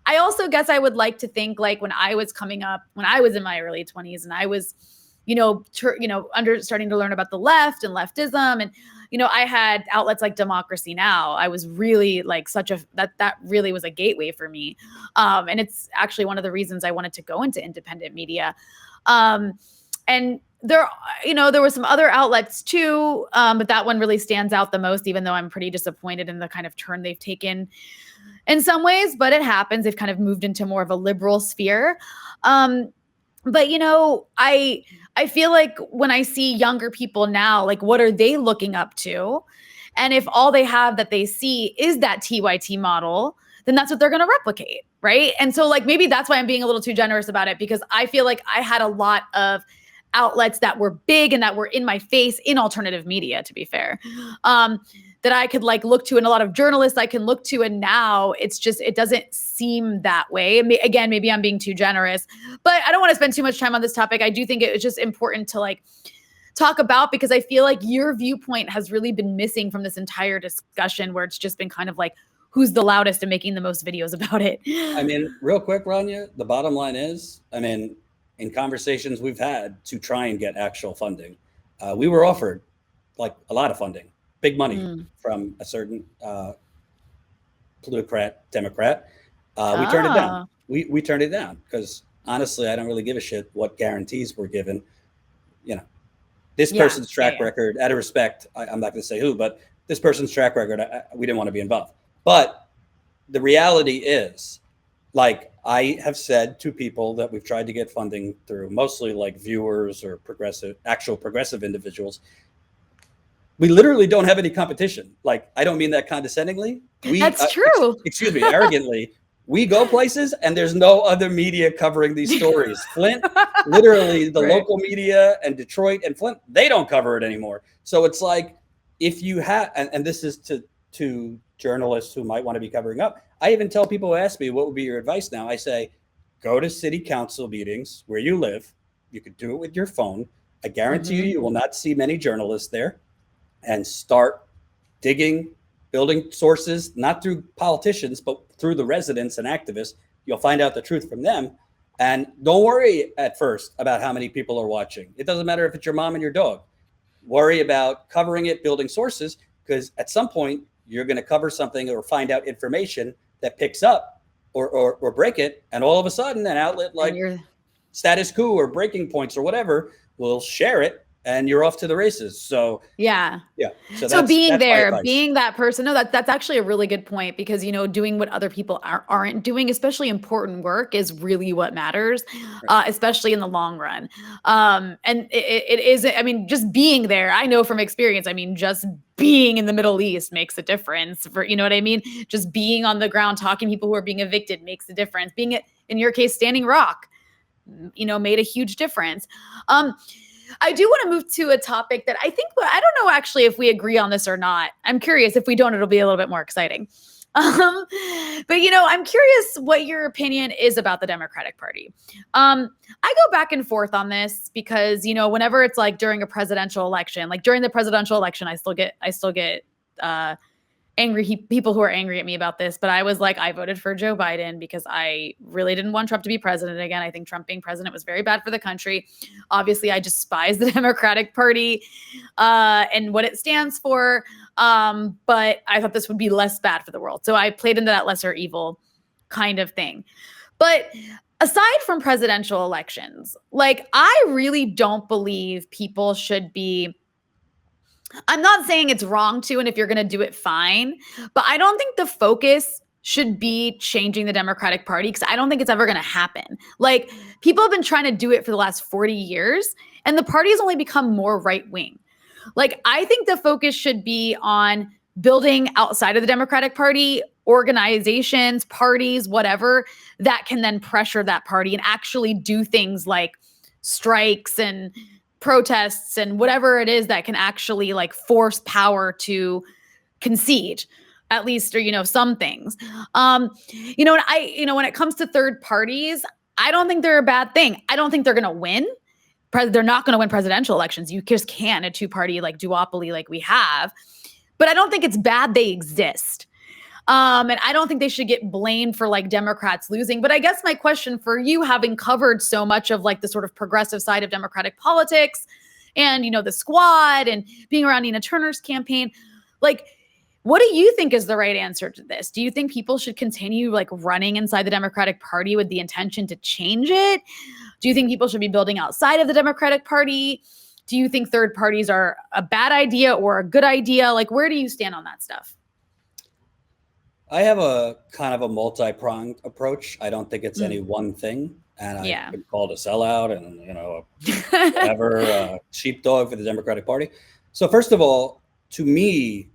I also guess I would like to think, like, when I was coming up, when I was in my early 20s and I was, starting to learn about the left and leftism, and, I had outlets like Democracy Now! I was really like that really was a gateway for me. And it's actually one of the reasons I wanted to go into independent media. And there were some other outlets too, but that one really stands out the most, even though I'm pretty disappointed in the kind of turn they've taken in some ways, but it happens. They've kind of moved into more of a liberal sphere. But, I feel like when I see younger people now, like, what are they looking up to? And if all they have that they see is that TYT model, then that's what they're going to replicate, right? And so, like, maybe that's why I'm being a little too generous about it, because I feel like I had a lot of outlets that were big and that were in my face in alternative media, to be fair, that I could like look to, and a lot of journalists I can look to. And now it doesn't seem that way. Again, maybe I'm being too generous, but I don't want to spend too much time on this topic. I do think it's just important to like talk about, because I feel like your viewpoint has really been missing from this entire discussion, where it's just been kind of like, who's the loudest and making the most videos about it. I mean, real quick, Rania, the bottom line is, in conversations we've had to try and get actual funding, we were offered like a lot of funding, big money from a certain plutocrat Democrat. We turned it down. We turned it down because honestly, I don't really give a shit what guarantees we're given. This person's track record, out of respect, I'm not going to say who, but this person's track record, we didn't want to be involved. But the reality is, like, I have said to people that we've tried to get funding through, mostly like viewers or actual progressive individuals, we literally don't have any competition. Like, I don't mean that condescendingly. That's true. Excuse me, arrogantly. We go places and there's no other media covering these stories. Flint, literally the local media, and Detroit and Flint, they don't cover it anymore. So it's like, if you have, and this is to to journalists who might want to be covering up. I even tell people who ask me, what would be your advice now? I say, go to city council meetings where you live. You could do it with your phone. I guarantee you will not see many journalists there, and start digging, building sources, not through politicians, but through the residents and activists. You'll find out the truth from them. And don't worry at first about how many people are watching. It doesn't matter if it's your mom and your dog. Worry about covering it, building sources, because at some point you're going to cover something or find out information that picks up or break it. And all of a sudden an outlet like Status Coup or Breaking Points or whatever will share it, and you're off to the races. So yeah. So being there, being that person, no, that's actually a really good point, because, doing what other people aren't doing, especially important work, is really what matters, especially in the long run. And it is, I mean, just being there, I know from experience, I mean, just being in the Middle East makes a difference for, you know what I mean? Just being on the ground, talking to people who are being evicted makes a difference. Being, in your case, Standing Rock, made a huge difference. I do want to move to a topic that I don't know actually if we agree on this or not. I'm curious. If we don't, it'll be a little bit more exciting. But I'm curious what your opinion is about the Democratic Party. I go back and forth on this because, whenever it's like during a presidential election, like during the presidential election, I still get angry people who are angry at me about this, but I was like, I voted for Joe Biden because I really didn't want Trump to be president again. I think Trump being president was very bad for the country. Obviously, I despise the Democratic Party and what it stands for, but I thought this would be less bad for the world. So I played into that lesser evil kind of thing. But aside from presidential elections, like, I really don't believe people should be, I'm not saying it's wrong to, and if you're going to do it, fine. But I don't think the focus should be changing the Democratic Party, because I don't think it's ever going to happen. Like, people have been trying to do it for the last 40 years, and the party has only become more right-wing. Like, I think the focus should be on building outside of the Democratic Party organizations, parties, whatever, that can then pressure that party and actually do things like strikes and protests and whatever it is that can actually like force power to concede, at least, or, some things. And when it comes to third parties, I don't think they're a bad thing. I don't think they're going to win. They're not going to win presidential elections. You just can't, a two-party like duopoly like we have. But I don't think it's bad they exist. And I don't think they should get blamed for like Democrats losing. But I guess my question for you, having covered so much of like the sort of progressive side of Democratic politics and, the squad and being around Nina Turner's campaign, like, what do you think is the right answer to this? Do you think people should continue like running inside the Democratic Party with the intention to change it? Do you think people should be building outside of the Democratic Party? Do you think third parties are a bad idea or a good idea? Like, where do you stand on that stuff? I have a kind of a multi-pronged approach. I don't think it's any one thing. And I've been called a sellout and, whatever, a sheepdog for the Democratic Party. So first of all, to me,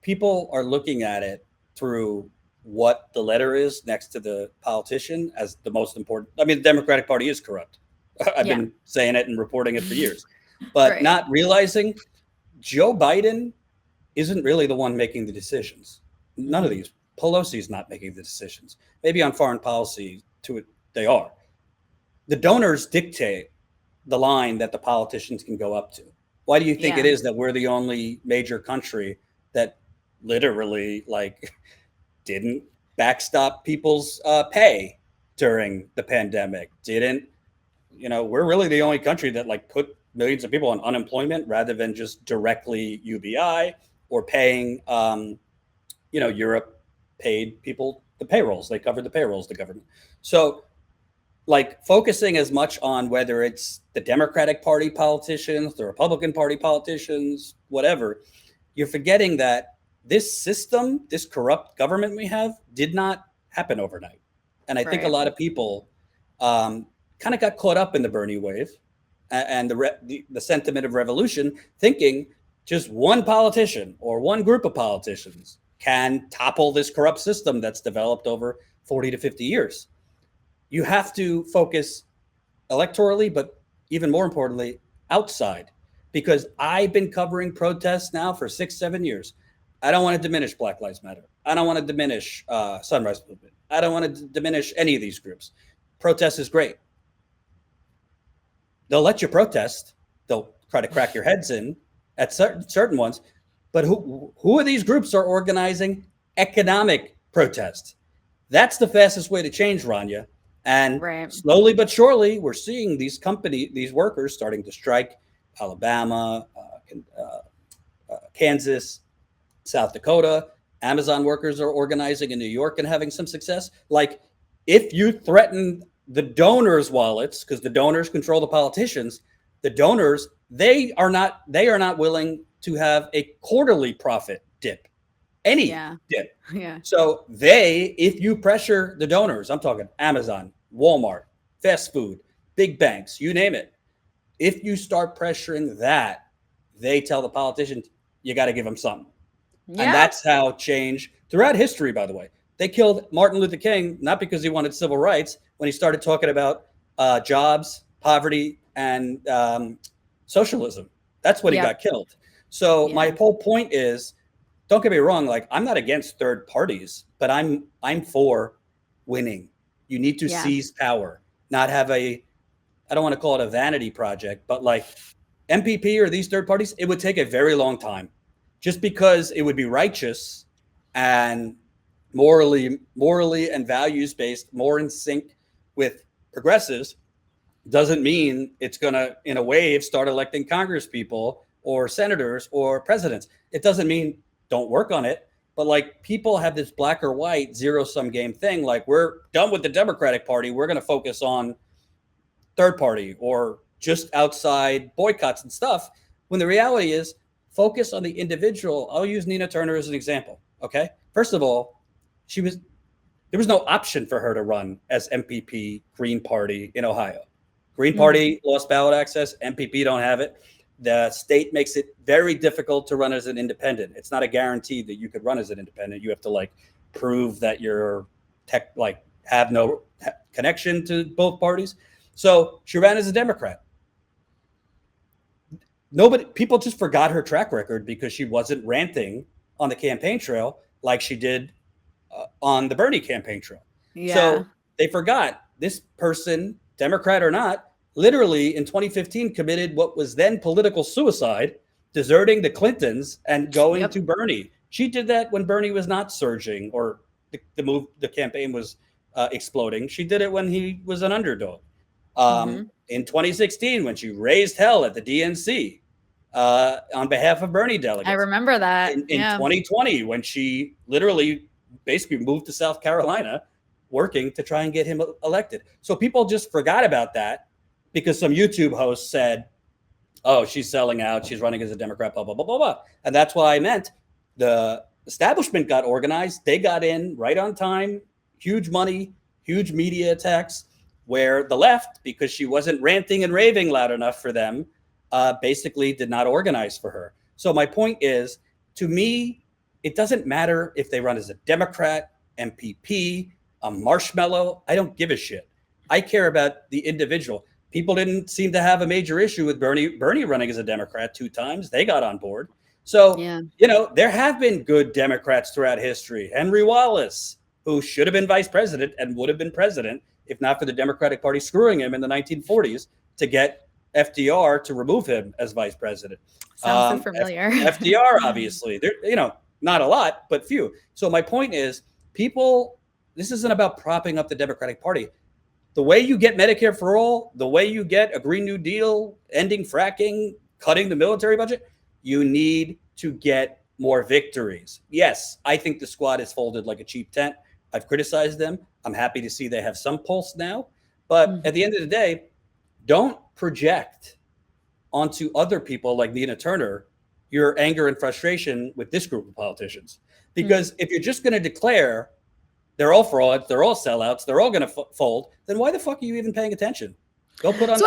people are looking at it through what the letter is next to the politician as the most important. I mean, the Democratic Party is corrupt. I've been saying it and reporting it for years, but not realizing Joe Biden isn't really the one making the decisions. None of these. Pelosi's not making the decisions. Maybe on foreign policy, they are. The donors dictate the line that the politicians can go up to. Why do you think it is that we're the only major country that literally didn't backstop people's pay during the pandemic? We're really the only country that put millions of people on unemployment rather than just directly UBI or paying Europe paid people the payrolls. They covered the payrolls, the government. So focusing as much on whether it's the Democratic Party politicians, the Republican Party politicians, whatever, you're forgetting that this system, this corrupt government we have, did not happen overnight. And I think a lot of people kind of got caught up in the Bernie wave and the sentiment of revolution, thinking just one politician or one group of politicians can topple this corrupt system that's developed over 40 to 50 years. You have to focus electorally, but even more importantly, outside, because I've been covering protests now for 6-7 years. I don't want to diminish Black Lives Matter. I don't want to diminish Sunrise Movement. I don't want to diminish any of these groups. Protest is great. They'll let you protest. They'll try to crack your heads in at certain ones. But who of these groups are organizing economic protests? That's the fastest way to change, Rania. And slowly but surely, we're seeing these workers starting to strike. Alabama, Kansas, South Dakota. Amazon workers are organizing in New York and having some success. Like, if you threaten the donors' wallets, because the donors control the politicians, the donors, they are not willing to have a quarterly profit dip, any dip. Yeah. So if you pressure the donors, I'm talking Amazon, Walmart, fast food, big banks, you name it. If you start pressuring that, they tell the politicians, you got to give them something. Yeah. And that's how change throughout history, by the way. They killed Martin Luther King, not because he wanted civil rights, when he started talking about jobs, poverty, and socialism. That's when he got killed. So my whole point is, don't get me wrong, like, I'm not against third parties, but I'm for winning. You need to seize power, not have I don't want to call it a vanity project, but like MPP or these third parties, it would take a very long time. Just because it would be righteous and morally and values-based, more in sync with progressives, doesn't mean it's going to, in a wave, start electing Congress people or senators or presidents. It doesn't mean don't work on it. But like, people have this black or white zero-sum game thing. Like, we're done with the Democratic Party. We're going to focus on third party or just outside boycotts and stuff. When the reality is, focus on the individual. I'll use Nina Turner as an example. Okay. First of all, there was no option for her to run as MPP Green Party in Ohio. Green Party lost ballot access. MPP don't have it. The state makes it very difficult to run as an independent. It's not a guarantee that you could run as an independent. You have to prove that you're have no connection to both parties. So she ran as a Democrat. People just forgot her track record because she wasn't ranting on the campaign trail like she did on the Bernie campaign trail. Yeah. So they forgot this person, Democrat or not, literally in 2015 committed what was then political suicide, deserting the Clintons and going to Bernie. She did that when Bernie was not surging or the campaign was exploding. She did it when he was an underdog. In 2016, when she raised hell at the DNC on behalf of Bernie delegates. I remember that. In 2020, when she literally basically moved to South Carolina, working to try and get him elected. So people just forgot about that because some YouTube host said, oh, she's selling out. She's running as a Democrat, blah, blah, blah, blah, blah. And that's why I meant the establishment got organized. They got in right on time, huge money, huge media attacks, where the left, because she wasn't ranting and raving loud enough for them, basically did not organize for her. So my point is, to me, it doesn't matter if they run as a Democrat, MPP, a marshmallow. I don't give a shit. I care about the individual. People didn't seem to have a major issue with Bernie running as a Democrat 2 times. They got on board. So, there have been good Democrats throughout history. Henry Wallace, who should have been vice president and would have been president if not for the Democratic Party screwing him in the 1940s to get FDR to remove him as vice president. Sounds so familiar. FDR, obviously, there, not a lot, but few. So my point is, this isn't about propping up the Democratic Party. The way you get Medicare for all, the way you get a Green New Deal, ending fracking, cutting the military budget, you need to get more victories. Yes, I think the squad is folded like a cheap tent. I've criticized them. I'm happy to see they have some pulse now. But at the end of the day, don't project onto other people like Nina Turner your anger and frustration with this group of politicians. Because if you're just going to declare they're all frauds, they're all sellouts, they're all going to fold, then why the fuck are you even paying attention? Go put on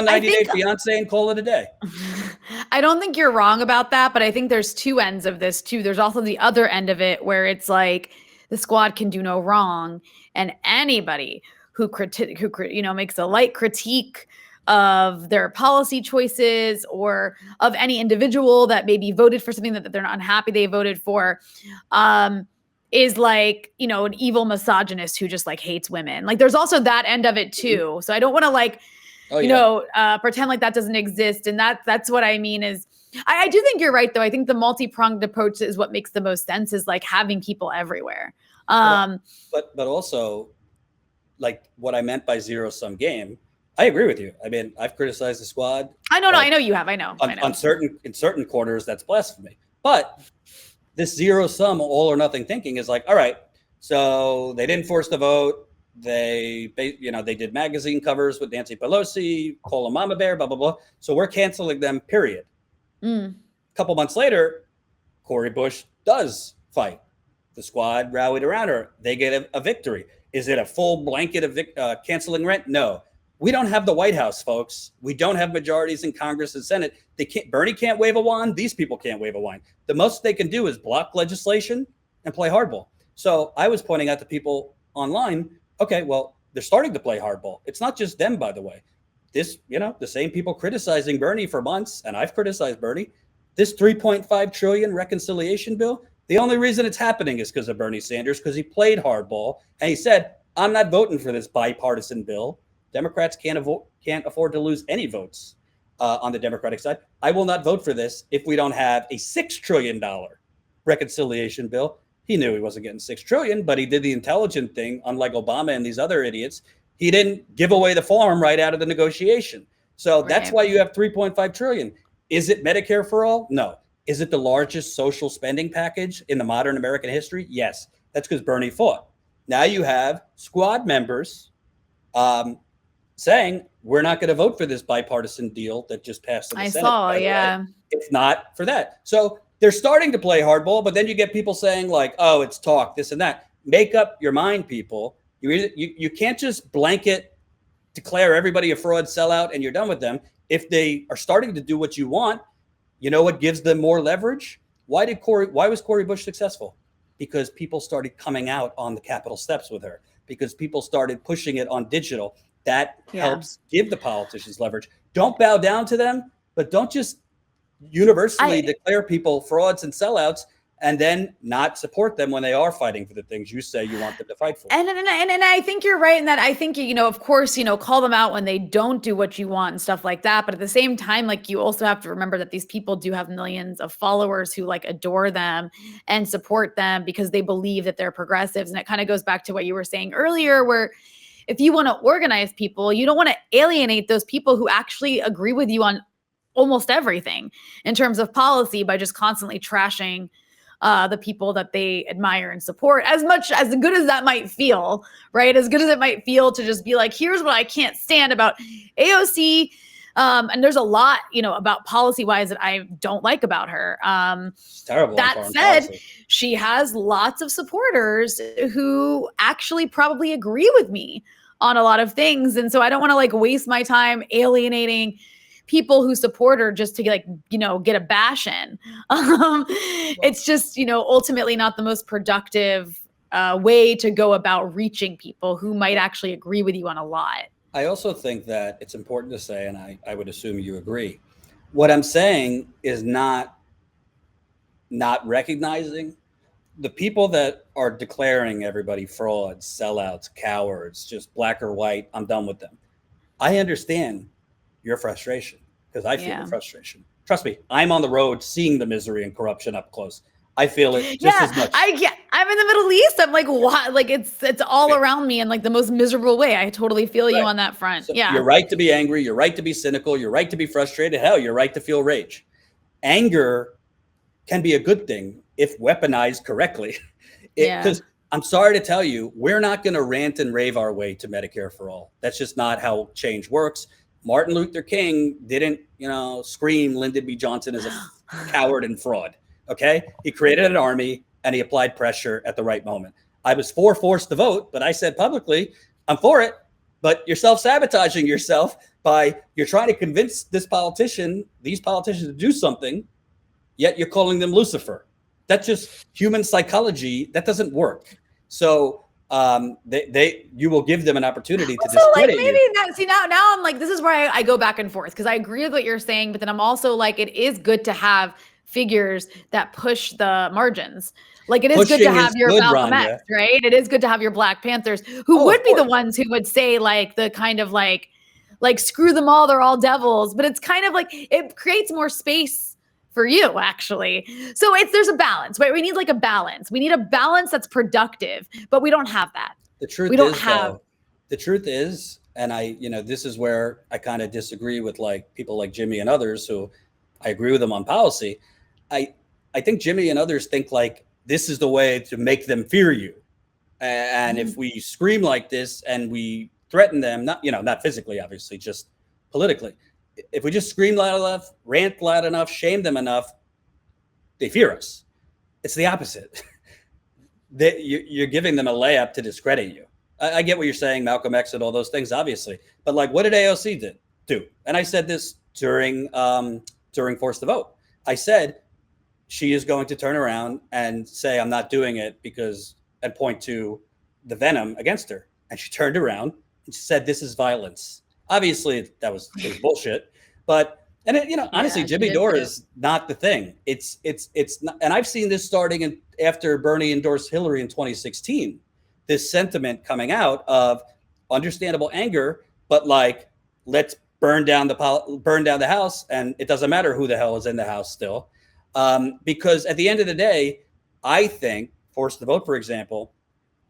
90 Day Fiance and call it a day. I don't think you're wrong about that, but I think there's 2 ends of this too. There's also the other end of it where it's like the squad can do no wrong, and anybody who makes a light critique of their policy choices or of any individual that maybe voted for something that they're not unhappy they voted for, is like, you know, an evil misogynist who just like hates women. Like there's also that end of it too. So I don't want to like, pretend like that doesn't exist. And that's what I mean is, I do think you're right though. I think the multi-pronged approach is what makes the most sense, is like having people everywhere. But also, like what I meant by zero-sum game, I agree with you. I mean, I've criticized the Squad. I know you have. I know. In certain corners, that's blasphemy. But this zero-sum, all or nothing thinking is like, all right, so they didn't force the vote. They did magazine covers with Nancy Pelosi, call a mama bear, blah blah blah. So we're canceling them. Period. A couple months later, Cori Bush does fight. The Squad rallied around her. They get a victory. Is it a full blanket of canceling rent? No. We don't have the White House, folks. We don't have majorities in Congress and Senate. Bernie can't wave a wand. These people can't wave a wand. The most they can do is block legislation and play hardball. So I was pointing out to people online, okay, well, they're starting to play hardball. It's not just them, by the way. The same people criticizing Bernie for months, and I've criticized Bernie, this $3.5 trillion reconciliation bill, the only reason it's happening is because of Bernie Sanders, because he played hardball and he said, I'm not voting for this bipartisan bill. Democrats can't afford to lose any votes on the Democratic side. I will not vote for this if we don't have a $6 trillion reconciliation bill. He knew he wasn't getting $6 trillion, but he did the intelligent thing, unlike Obama and these other idiots. He didn't give away the farm right out of the negotiation. So that's why you have $3.5 trillion. Is it Medicare for all? No. Is it the largest social spending package in the modern American history? Yes. That's because Bernie fought. Now you have Squad members saying, we're not going to vote for this bipartisan deal that just passed in the Senate. It's not for that. So they're starting to play hardball, but then you get people saying like, oh, it's talk, this and that. Make up your mind, people. You can't just blanket declare everybody a fraud sellout and you're done with them. If they are starting to do what you want, you know what gives them more leverage? Why was Cori Bush successful? Because people started coming out on the Capitol steps with her, because people started pushing it on digital. That helps give the politicians leverage. Don't bow down to them, but don't just universally declare people frauds and sellouts and then not support them when they are fighting for the things you say you want them to fight for. And I think you're right in that. I think, of course, call them out when they don't do what you want and stuff like that. But at the same time, like, you also have to remember that these people do have millions of followers who like adore them and support them because they believe that they're progressives. And it kind of goes back to what you were saying earlier, where if you want to organize people, you don't want to alienate those people who actually agree with you on almost everything in terms of policy by just constantly trashing the people that they admire and support, as good as that might feel, right? As good as it might feel to just be like, here's what I can't stand about AOC. And there's a lot, about policy-wise that I don't like about her. It's terrible. That said, she has lots of supporters who actually probably agree with me on a lot of things. And so I don't want to like waste my time alienating people who support her just to get a bash in. It's just, ultimately not the most productive way to go about reaching people who might actually agree with you on a lot. I also think that it's important to say, and I would assume you agree, what I'm saying is not recognizing the people that are declaring everybody frauds, sellouts, cowards, just black or white. I'm done with them. I understand your frustration because I feel the frustration. Trust me, I'm on the road seeing the misery and corruption up close. I feel it just as much. I'm in the Middle East. I'm like, what? Like it's all around me in like the most miserable way. I totally feel you on that front. So you're right to be angry. You're right to be cynical. You're right to be frustrated. Hell, you're right to feel rage. Anger can be a good thing if weaponized correctly. Because I'm sorry to tell you, we're not going to rant and rave our way to Medicare for all. That's just not how change works. Martin Luther King didn't, scream Lyndon B. Johnson as a coward and fraud. Okay. He created an army and he applied pressure at the right moment. I was forced to vote, but I said publicly, I'm for it, but you're self-sabotaging yourself you're trying to convince these politicians to do something, yet you're calling them Lucifer. That's just human psychology. That doesn't work. So you will give them an opportunity to Also, like discredit maybe you. that. See now I'm like, this is where I go back and forth because I agree with what you're saying, but then I'm also like, it is good to have figures that push the margins. Like it is good to Pushing have is your good, Malcolm X, Rania. right? It is good to have your Black Panthers who Oh, would of be the course. ones who would say like the kind of like screw them all, they're all devils. But it's kind of like it creates more space for you actually. So there's a balance, right? We need like a balance. We need a balance that's productive, but we don't have that. The We truth don't is, have. though, the truth is, and this is where I kind of disagree with like people like Jimmy and others who I agree with them on policy. I I think Jimmy and others think like this is the way to make them fear you. And if we scream like this and we threaten them, not physically, obviously, just politically, if we just scream loud enough, rant loud enough, shame them enough, they fear us. It's the opposite. You're giving them a layup to discredit you. I get what you're saying, Malcolm X and all those things, obviously. But like, what did AOC do? And I said this during Force the Vote. I said she is going to turn around and say, I'm not doing it and point to the venom against her. And she turned around and she said, this is violence. Obviously, it was bullshit. But honestly, Jimmy Dore is not the thing. It's not, and I've seen this starting after Bernie endorsed Hillary in 2016. This sentiment coming out of understandable anger, but like, let's burn down the house, and it doesn't matter who the hell is in the house still, because at the end of the day, I think Force the Vote, for example,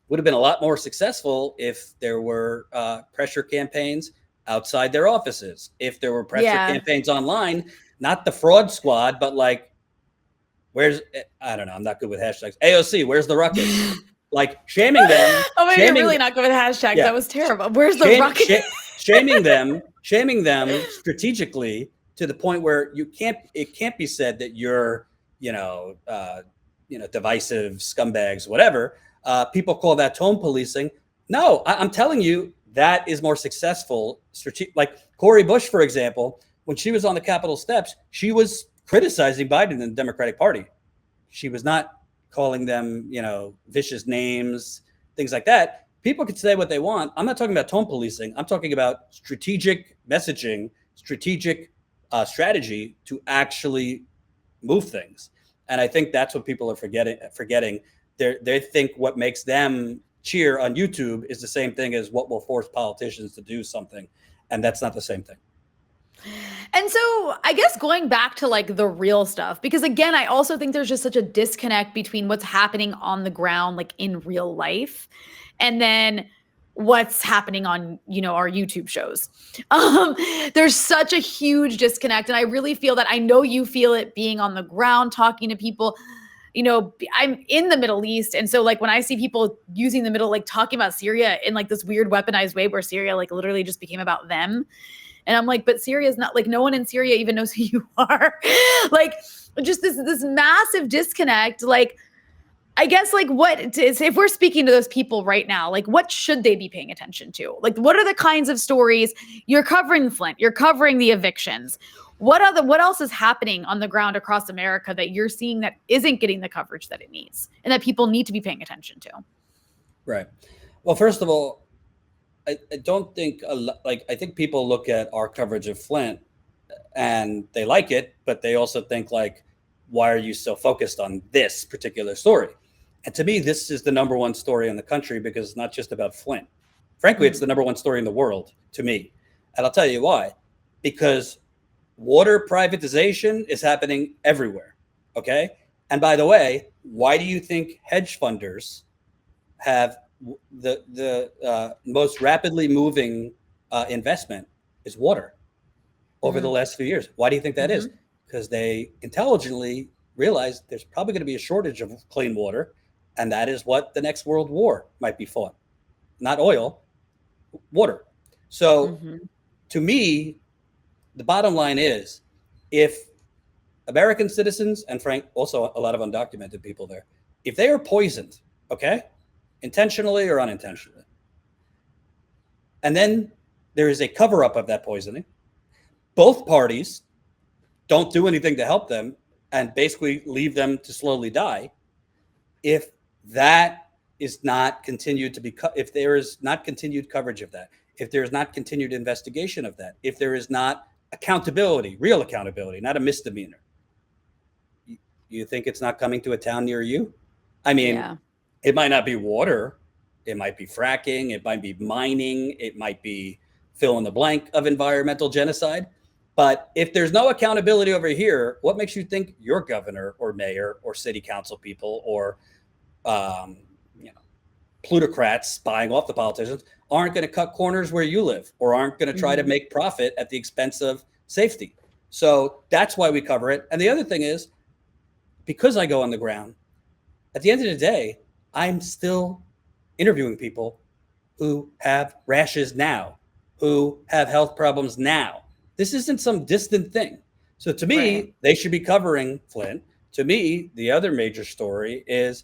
would have been a lot more successful if there were pressure campaigns outside their offices, if there were pressure campaigns online, not the fraud squad, but like, I don't know, I'm not good with hashtags. AOC, where's the ruckus? Like shaming them. Oh, maybe you're really not good with hashtags. Yeah. That was terrible. Where's the ruckus? Shaming them strategically to the point where it can't be said that you're, divisive scumbags, whatever. People call that tone policing. No, I'm telling you, that is more successful. Like Cori Bush, for example, when she was on the Capitol steps, she was criticizing Biden and the Democratic Party. She was not calling them, vicious names, things like that. People can say what they want. I'm not talking about tone policing. I'm talking about strategic messaging, strategic strategy to actually move things. And I think that's what people are forgetting. They think what makes them cheer on YouTube is the same thing as what will force politicians to do something. And that's not the same thing. And so I guess going back to like the real stuff, because again, I also think there's just such a disconnect between what's happening on the ground, like in real life, and then what's happening on, our YouTube shows. There's such a huge disconnect. And I really feel that, I know you feel it being on the ground, talking to people. I'm in the Middle East. And so like when I see people using the middle, like talking about Syria in like this weird weaponized way where Syria like literally just became about them. And I'm like, but Syria is not, like, no one in Syria even knows who you are. Like just this massive disconnect. Like, I guess like if we're speaking to those people right now, like what should they be paying attention to? Like, what are the kinds of stories you're covering? Flint, you're covering the evictions. What else is happening on the ground across America that you're seeing that isn't getting the coverage that it needs and that people need to be paying attention to? Right. Well, first of all, I don't think I think people look at our coverage of Flint and they like it, but they also think like, why are you so focused on this particular story? And to me, this is the number one story in the country because it's not just about Flint. Frankly, it's the number one story in the world to me. And I'll tell you why. Because water privatization is happening everywhere. Okay. And by the way, why do you think hedge funders have the most rapidly moving investment is water over the last few years? Why do you think that is? Because they intelligently realize there's probably going to be a shortage of clean water. And that is what the next world war might be fought. Not oil, water. So to me, the bottom line is if American citizens, and also a lot of undocumented people there, if they are poisoned, okay, intentionally or unintentionally, and then there is a cover up of that poisoning, both parties don't do anything to help them and basically leave them to slowly die. If that is not continued to be, if there is not continued coverage of that, if there is not continued investigation of that, if there is not accountability, real accountability, not a misdemeanor, you think it's not coming to a town near you? I mean, Yeah. it might not be water, it might be fracking, it might be mining, it might be fill in the blank of environmental genocide. But if there's no accountability over here, what makes you think your governor or mayor or city council people or you know, plutocrats spying off the politicians aren't going to cut corners where you live or aren't going to try to make profit at the expense of safety? So that's why we cover it. And the other thing is, because I go on the ground, at the end of the day, I'm still interviewing people who have rashes now, who have health problems now. This isn't some distant thing. So to me, they should be covering Flint. To me, the other major story is,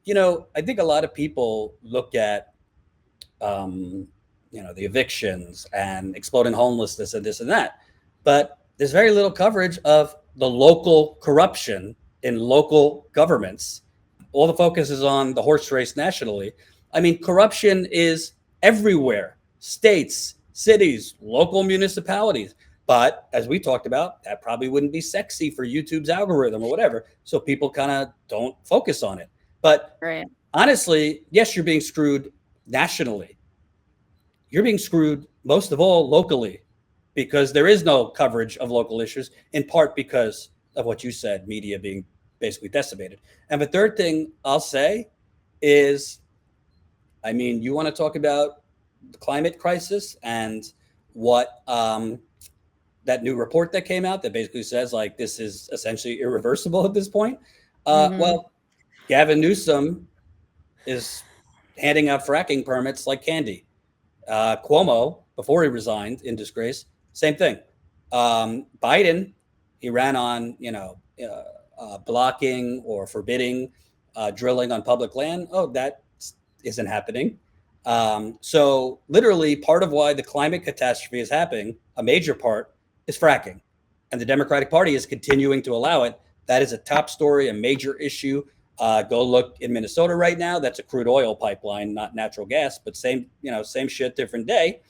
I think a lot of people look at, the evictions and exploding homelessness and this and that, but there's very little coverage of the local corruption in local governments. All the focus is on the horse race nationally. I mean, corruption is everywhere, states, cities, local municipalities. But as we talked about, that probably wouldn't be sexy for YouTube's algorithm or whatever. So people kind of don't focus on it. But honestly, yes, you're being screwed nationally. You're being screwed most of all locally, because there is no coverage of local issues, in part because of what you said, media being basically decimated. And the third thing I'll say is, I mean, you want to talk about the climate crisis and what that new report that came out that basically says like this is essentially irreversible at this point. Well, Gavin Newsom is handing out fracking permits like candy. Cuomo, before he resigned in disgrace, same thing. Biden, he ran on, blocking or forbidding drilling on public land. Oh, that isn't happening. So literally part of why the climate catastrophe is happening, a major part, is fracking. And the Democratic Party is continuing to allow it. That is a top story, a major issue. Go look in Minnesota right now. That's a crude oil pipeline, not natural gas, but same shit, different day.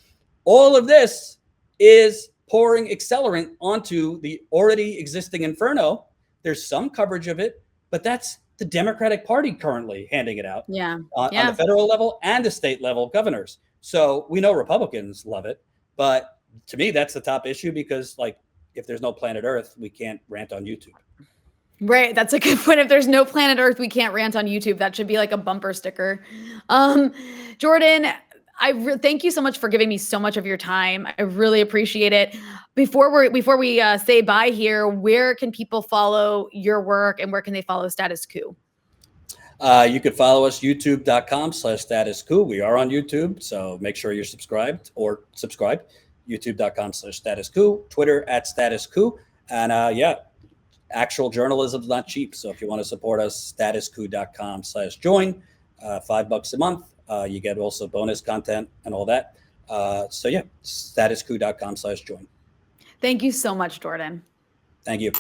All of this is pouring accelerant onto the already existing inferno. There's some coverage of it, but that's the Democratic Party currently handing it out on the federal level and the state level governors. So we know Republicans love it, but to me, that's the top issue, because like, if there's no planet Earth, we can't rant on YouTube. Right. That's a good point. If there's no planet Earth, we can't rant on YouTube. That should be like a bumper sticker. Jordan, thank you so much for giving me so much of your time. I really appreciate it. Before we say bye here, where can people follow your work and where can they follow Status Coup? You could follow us, youtube.com/status coup. We are on YouTube, so make sure you're subscribed or subscribe. youtube.com/status coup, Twitter @status coup. And actual journalism is not cheap. So if you want to support us, statuscoup.com/join, $5 a month. You get also bonus content and all that. Statuscoup.com/join. Thank you so much, Jordan. Thank you.